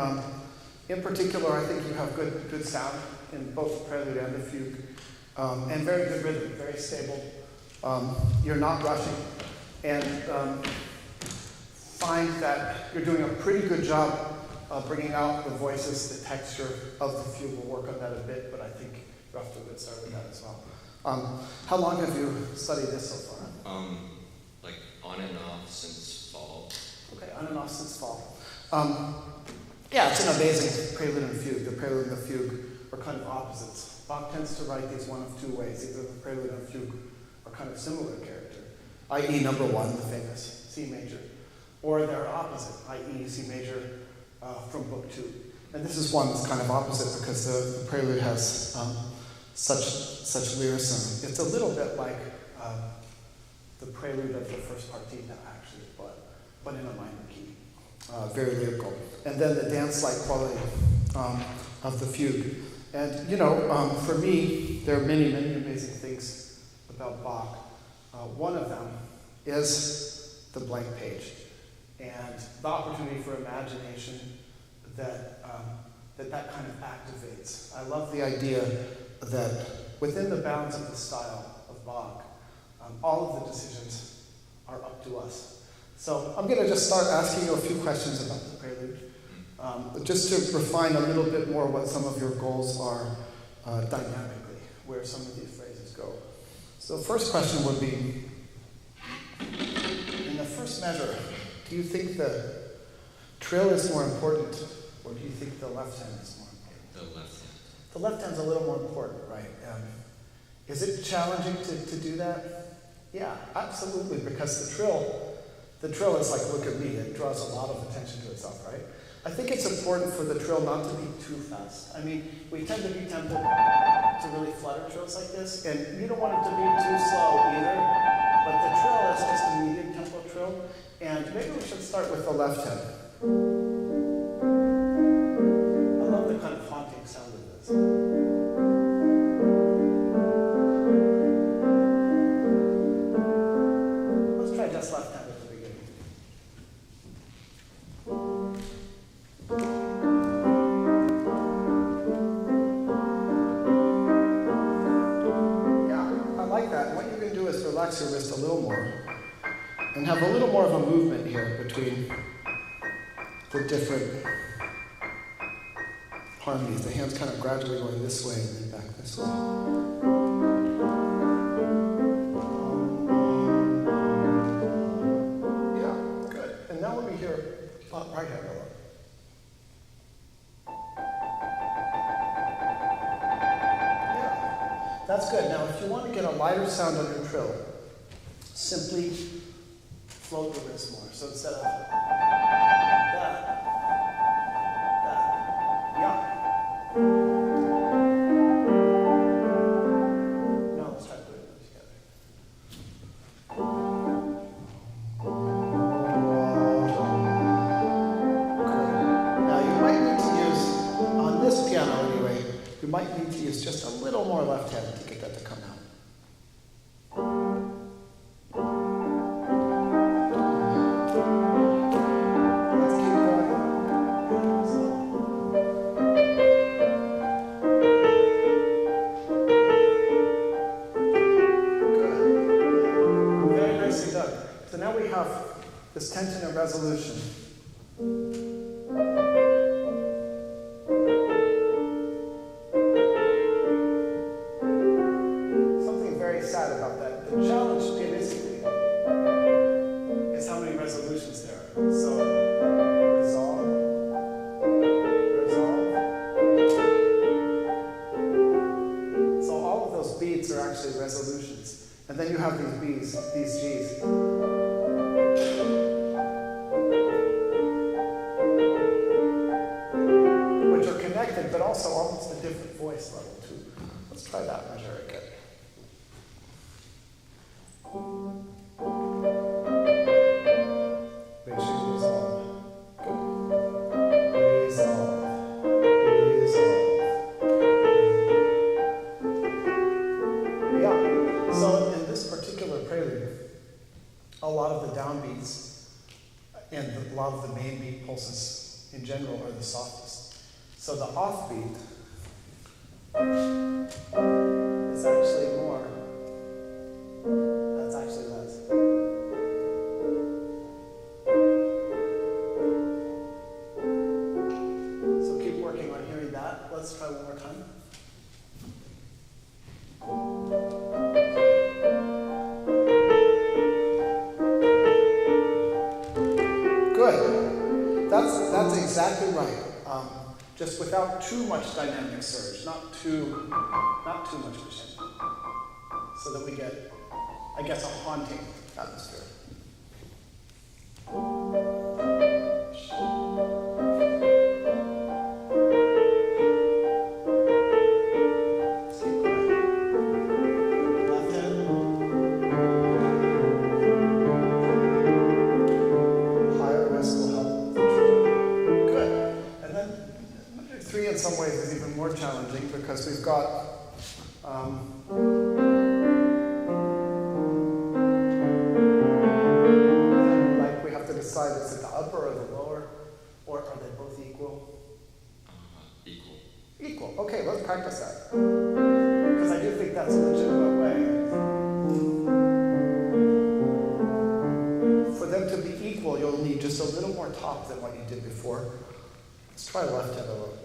In particular, I think you have good sound in both the prelude and the fugue, and very good rhythm, very stable. You're not rushing, and find that you're doing a pretty good job bringing out the voices, the texture of the fugue. We'll work on that a bit, but I think you're off to a good start with that as well. How long have you studied this so far?
Like on and off since fall.
Okay, on and off since fall. Yeah, it's an amazing prelude and fugue. The prelude and the fugue are kind of opposites. Bach tends to write these one of two ways. Either the prelude and fugue are kind of similar character, i.e. number 1, the famous C major, or they're opposite, i.e. C major from book 2. And this is one that's kind of opposite because the prelude has such lyricism. It's a little bit like the prelude of the first partita, actually, but in a minor key. Very lyrical. And then the dance-like quality of the fugue. And, for me, there are many, many amazing things about Bach. One of them is the blank page and the opportunity for imagination that kind of activates. I love the idea that within the bounds of the style of Bach, all of the decisions are up to us. So I'm going to just start asking you a few questions about the prelude, just to refine a little bit more what some of your goals are dynamically, where some of these phrases go. So the first question would be, in the first measure, do you think the trill is more important, or do you think the left hand is more important?
The left hand.
The left hand's a little more important, right? Is it challenging to do that? Yeah, absolutely, because the trill is like, look at me, it draws a lot of attention to itself, right? I think it's important for the trill not to be too fast. I mean, we tend to be tempted to really flutter trills like this, and you don't want it to be too slow either, but the trill is just a medium tempo trill, and maybe we should start with the left hand. I love the kind of haunting sound of this. Just left hand at the beginning. Yeah, I like that. What you can do is relax your wrist a little more and have a little more of a movement here between the different harmonies. The hand's kind of gradually going this way and then back this way. Now let me hear right hand go up. Yeah, that's good. Now if you want to get a lighter sound on your trill, simply float the wrist more. So instead of that, yeah. Now let's try putting them together. Piano anyway, you might need to use just a little more left hand to get that to come out. Let's keep going. Good. Very nicely done. So now we have this tension and resolution. Resolutions. And then you have these B's, these G's. Which are connected, but also almost a different voice level too. Let's try that measure again. A lot of the downbeats and a lot of the main beat pulses in general are the softest. So the offbeat is actually more. That's actually less. So keep working on hearing that. Let's try one more time. Good. That's exactly right. Just without too much dynamic surge, not too much crescendo, so that we get, I guess, a haunting atmosphere. Left hand. Higher wrist will help. Good. And then measure 3 in some ways is even more challenging because we've got like we have to decide is it the upper or the lower, or are they both equal?
Equal.
Equal. Okay, let's practice that. Because I do think that's a legitimate way. For them to be equal, you'll need just a little more top than what you did before. Let's try left hand a little.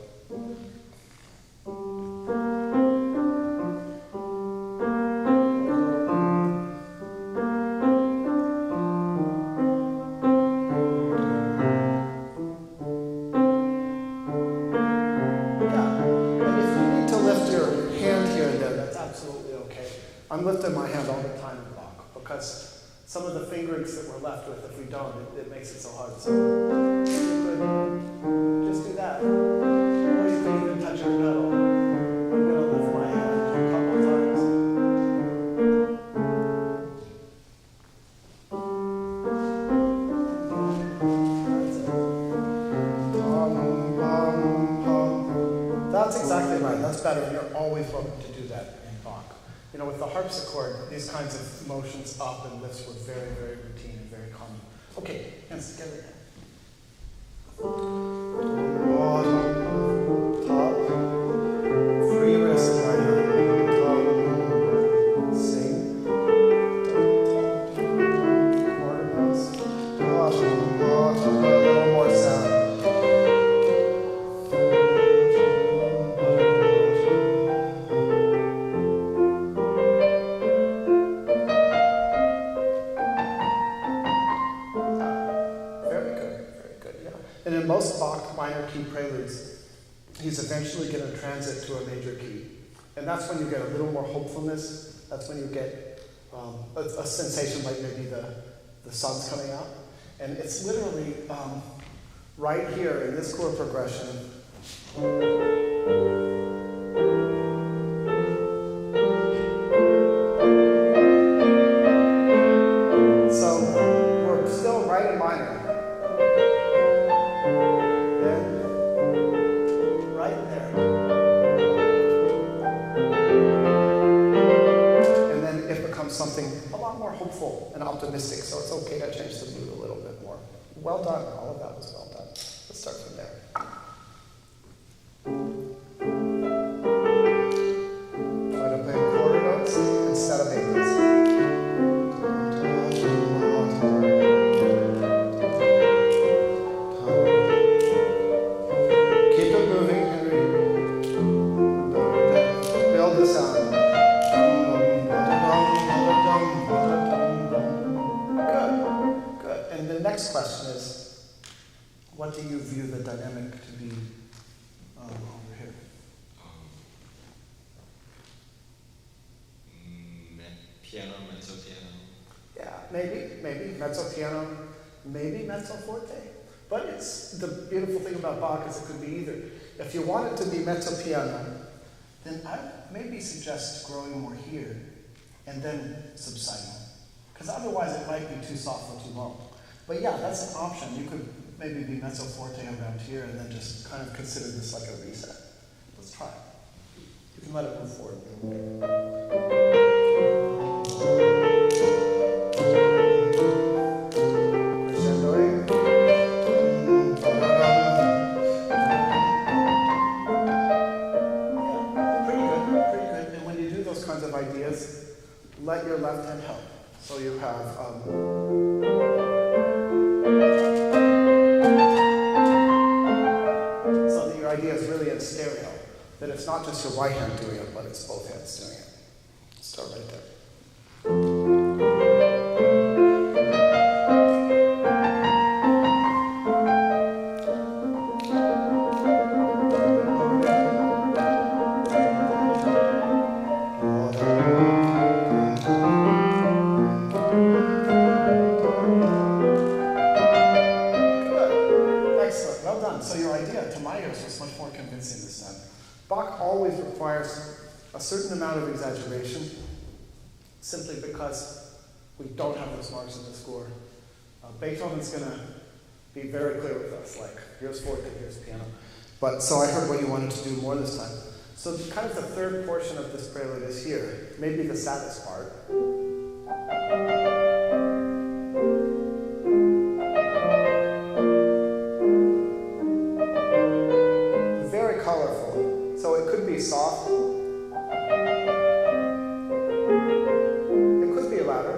I'm lifting my hand all the time in Bach because some of the fingerings that we're left with, if we don't, it makes it so hard. So you could just do that. Or you can even touch your pedal. I'm going to lift my hand a couple times. That's exactly right. That's better. And you're always welcome to do that in Bach. You know, with the harpsichord, these kinds of motions up and lifts were very, very routine and very common. Okay, hands together. Top. Free wrist right hand. Top. Sing. Quarter notes. A little more sound. Most Bach minor key preludes, he's eventually going to transit to a major key. And that's when you get a little more hopefulness. That's when you get a sensation like maybe the sun's coming out. And it's literally right here in this chord progression. So we're still right in minor. Something a lot more hopeful and optimistic, so it's okay to change the mood a little bit more. Well done, all of that was well done. Let's start from there. Try to play quarter notes instead of eighths. Keep it moving, Henry. Build the sound. Good. And the next question is, what do you view the dynamic to be over here?
Piano, mezzo piano.
Yeah, maybe mezzo piano, maybe mezzo forte. But it's the beautiful thing about Bach is it could be either. If you want it to be mezzo piano, then I maybe suggest growing more here and then subsiding. Because otherwise it might be too soft or too long. But yeah, that's an option. You could maybe be mezzo forte around here and then just kind of consider this like a reset. Let's try it. You can let it move forward. Crescendoing. let your left hand help. So you have so that your idea is really in stereo. That it's not just your right hand doing it, but it's both hands doing it. Start right there. So your idea, to my ears, was much more convincing this time. Bach always requires a certain amount of exaggeration, simply because we don't have those marks in the score. Beethoven's going to be very clear with us, like, here's forte, here's piano. But so I heard what you wanted to do more this time. So kind of the third portion of this prelude is here, maybe the saddest part. Soft. It could be louder.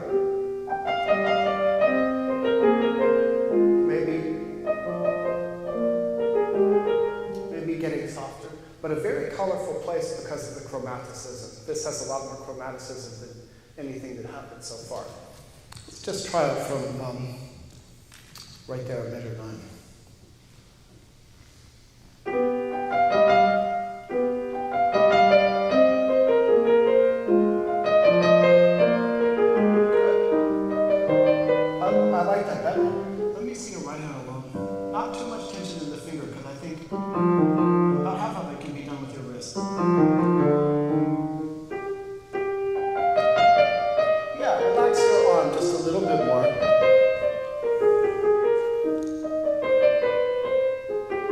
Maybe getting softer. But a very colorful place because of the chromaticism. This has a lot more chromaticism than anything that happened so far. Let's just try it from right there at measure 9. About half of it can be done with your wrist. Yeah, relax your arm just a little bit more.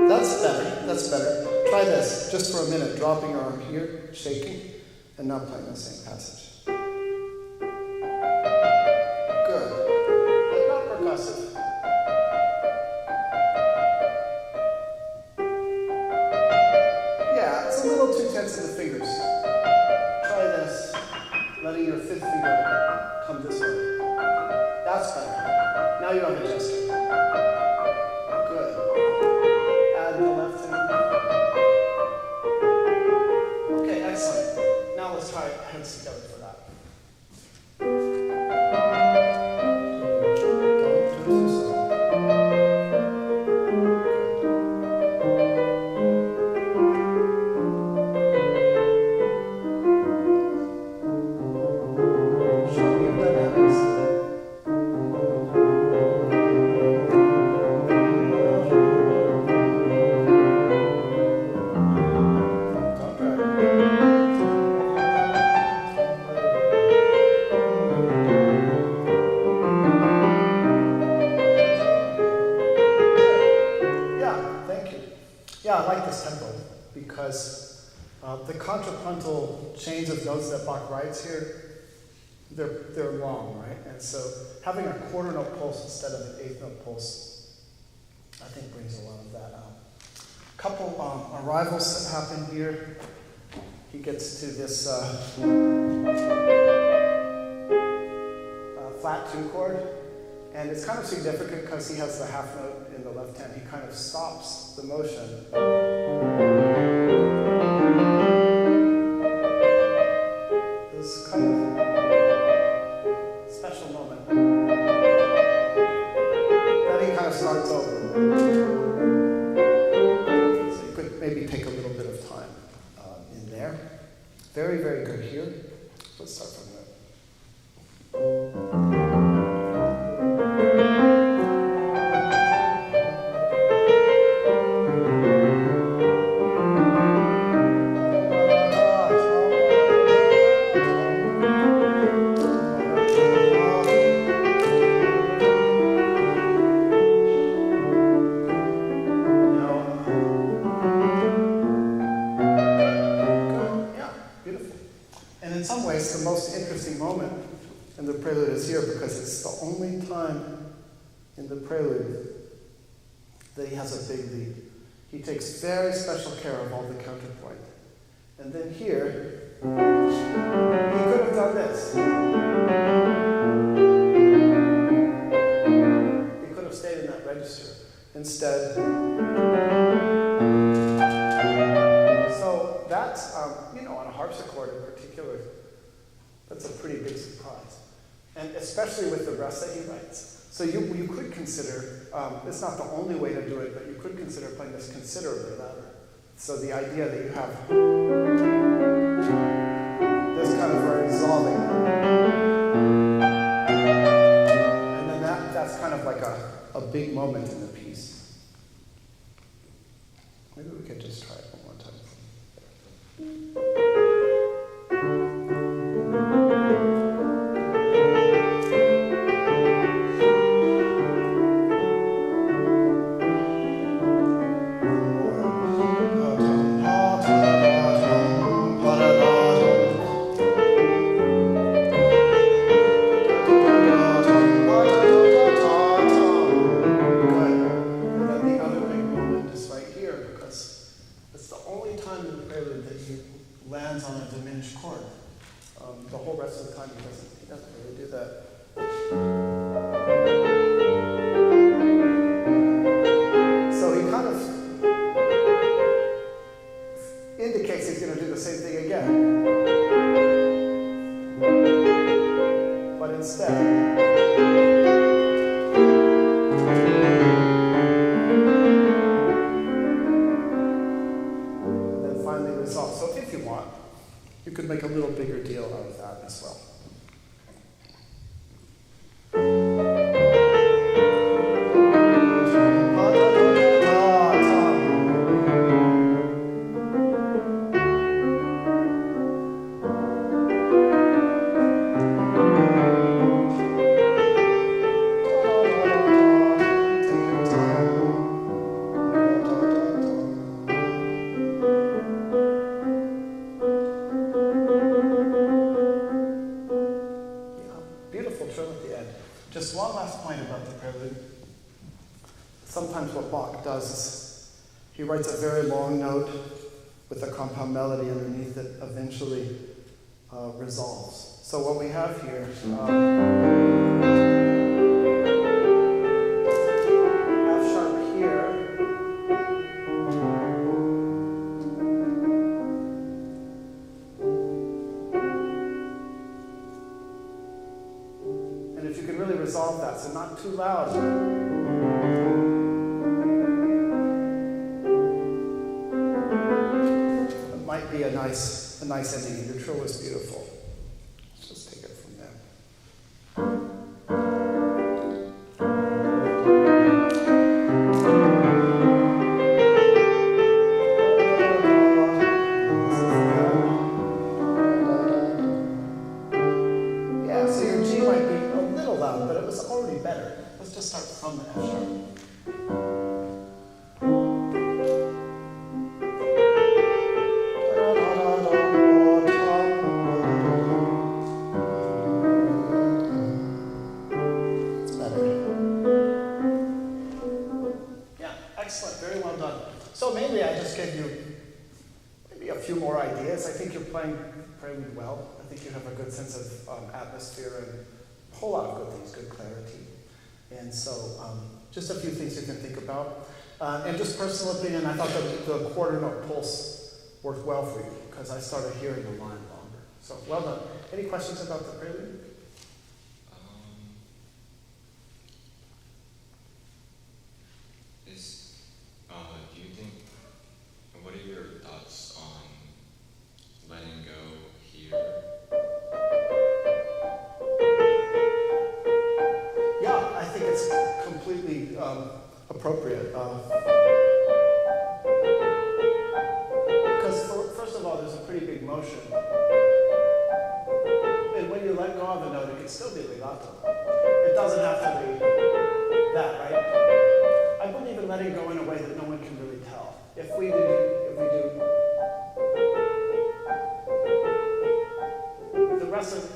That's better, that's better. Try this, just for a minute, dropping your arm here, shaking, and now playing the same passage. Good, but not percussive. It's a little too tense in the fingers. Try this, letting your fifth finger come this way. That's better. Now you have a gesture. Good. Add the left hand. Okay, excellent. Now let's try hands together for that. Because the contrapuntal chains of notes that Bach writes here, they're long, right? And so having a quarter note pulse instead of an eighth note pulse, I think brings a lot of that out. A couple arrivals that happen here. He gets to this flat 2 chord, and it's kind of significant because he has the half note in the left hand. He kind of stops the motion. This kind of special moment. Then he kind of starts over. So you could maybe take a little bit of time in there. Very, very good here. Let's start from there. The most interesting moment in the prelude is here because it's the only time in the prelude that he has a big lead. He takes very special care of all the counterpoint. And then here, he could have done this. He could have stayed in that register. Instead, so that's, on a harpsichord in particular, that's a pretty big surprise. And especially with the rest that he writes. So you could consider, it's not the only way to do it, but you could consider playing this considerably louder. So the idea that you have this kind of resolving, and then that's kind of like a big moment in the piece. Maybe we could just try it one more time. Lands on a diminished chord. The whole rest of the time he doesn't really do that. So he kind of indicates he's going to do the same thing again. But instead, so if you want, you could make a little bigger deal out of that as well. Just one last point about the prelude. Sometimes what Bach does is he writes a very long note with a compound melody underneath that eventually resolves. So what we have here, F sharp here, if you can really resolve that, so not too loud. It might be a nice ending. Your trill is beautiful. Let's just take it from there. But it was already better. Let's just start from the F sharp. It's better. Yeah, excellent. Very well done. So mainly I just gave you maybe a few more ideas. I think you're playing prelude well. I think you have a good sense of atmosphere and a whole lot of good things, good clarity. And so just a few things you can think about. And just personal opinion, I thought that the quarter note pulse worked well for you because I started hearing the line longer. So well done. Any questions about the prelude?
Do you think, what are your thoughts on letting go here?
Yeah, I think it's completely appropriate. Because first of all, there's a pretty big motion. And when you let go of a note, it can still be legato. It doesn't have to be that, right? I believe in letting go in a way that no one can really tell. If we do,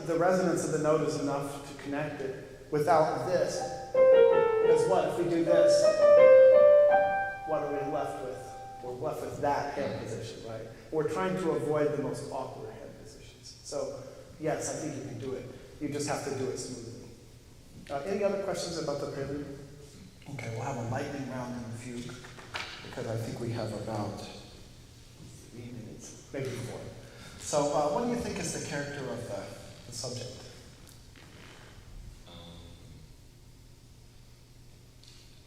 the resonance of the note is enough to connect it without this. Because what if we do this? What are we left with? We're left with that hand position, right? We're trying to avoid the most awkward hand positions. So yes, I think you can do it. You just have to do it smoothly. Any other questions about the prelude? Okay, we'll have a lightning round in the fugue, because I think we have about 3 minutes, maybe 4. So what do you think is the character of the subject?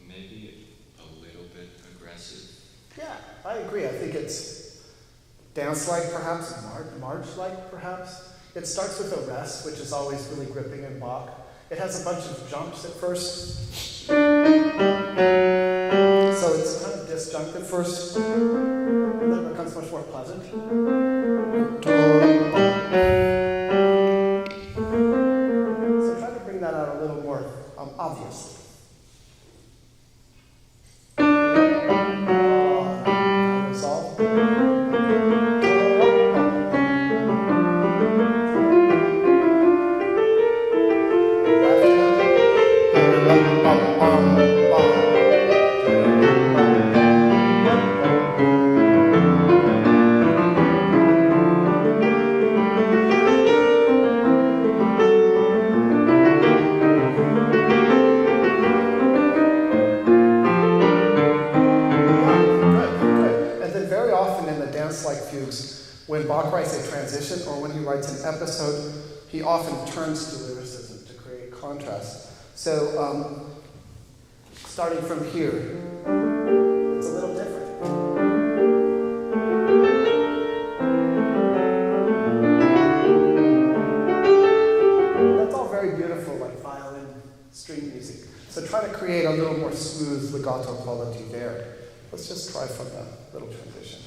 Maybe a little bit aggressive.
Yeah, I agree. I think it's dance-like perhaps, march-like perhaps. It starts with a rest, which is always really gripping in Bach. It has a bunch of jumps at first. So it's kind of disjunctive first, and then it becomes much more pleasant. So try to bring that out a little more obviously. Resolve. When Bach writes a transition or when he writes an episode, he often turns to lyricism to create contrast. So, starting from here, it's a little different. That's all very beautiful, like violin, string music. So try to create a little more smooth legato quality there. Let's just try from the little transition.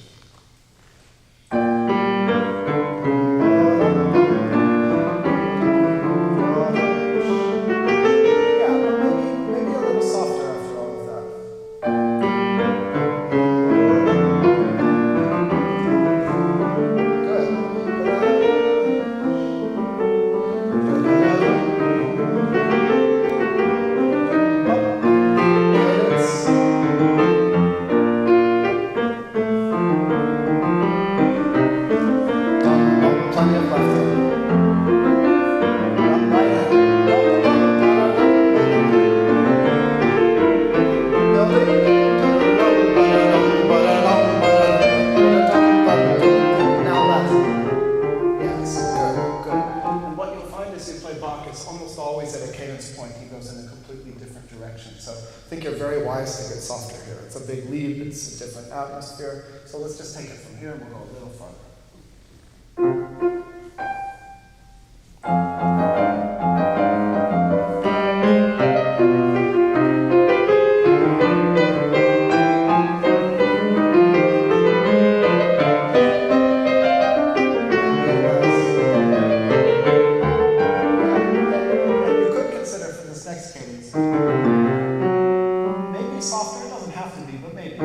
Atmosphere. So let's just take it from here and we'll go a little farther. You could consider for this next cadence, maybe softer, it doesn't have to be, but maybe.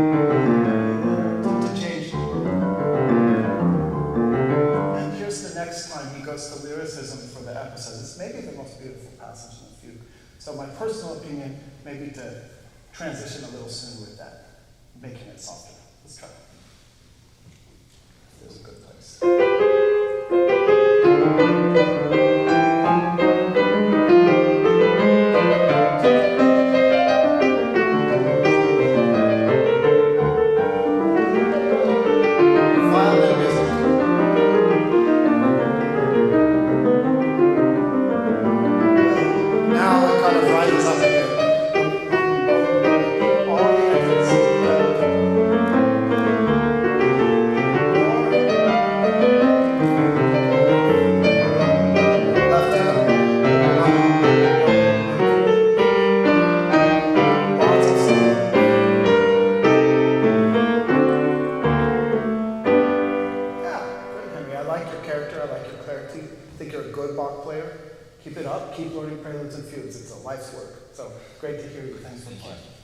To lyricism for the episode. It's maybe the most beautiful passage in the fugue. So my personal opinion, maybe to transition a little soon with that, making it softer. Let's try it. There's a good place. Keep it up, keep learning preludes and fugues. It's a life's work. So great to hear you. Thanks for playing.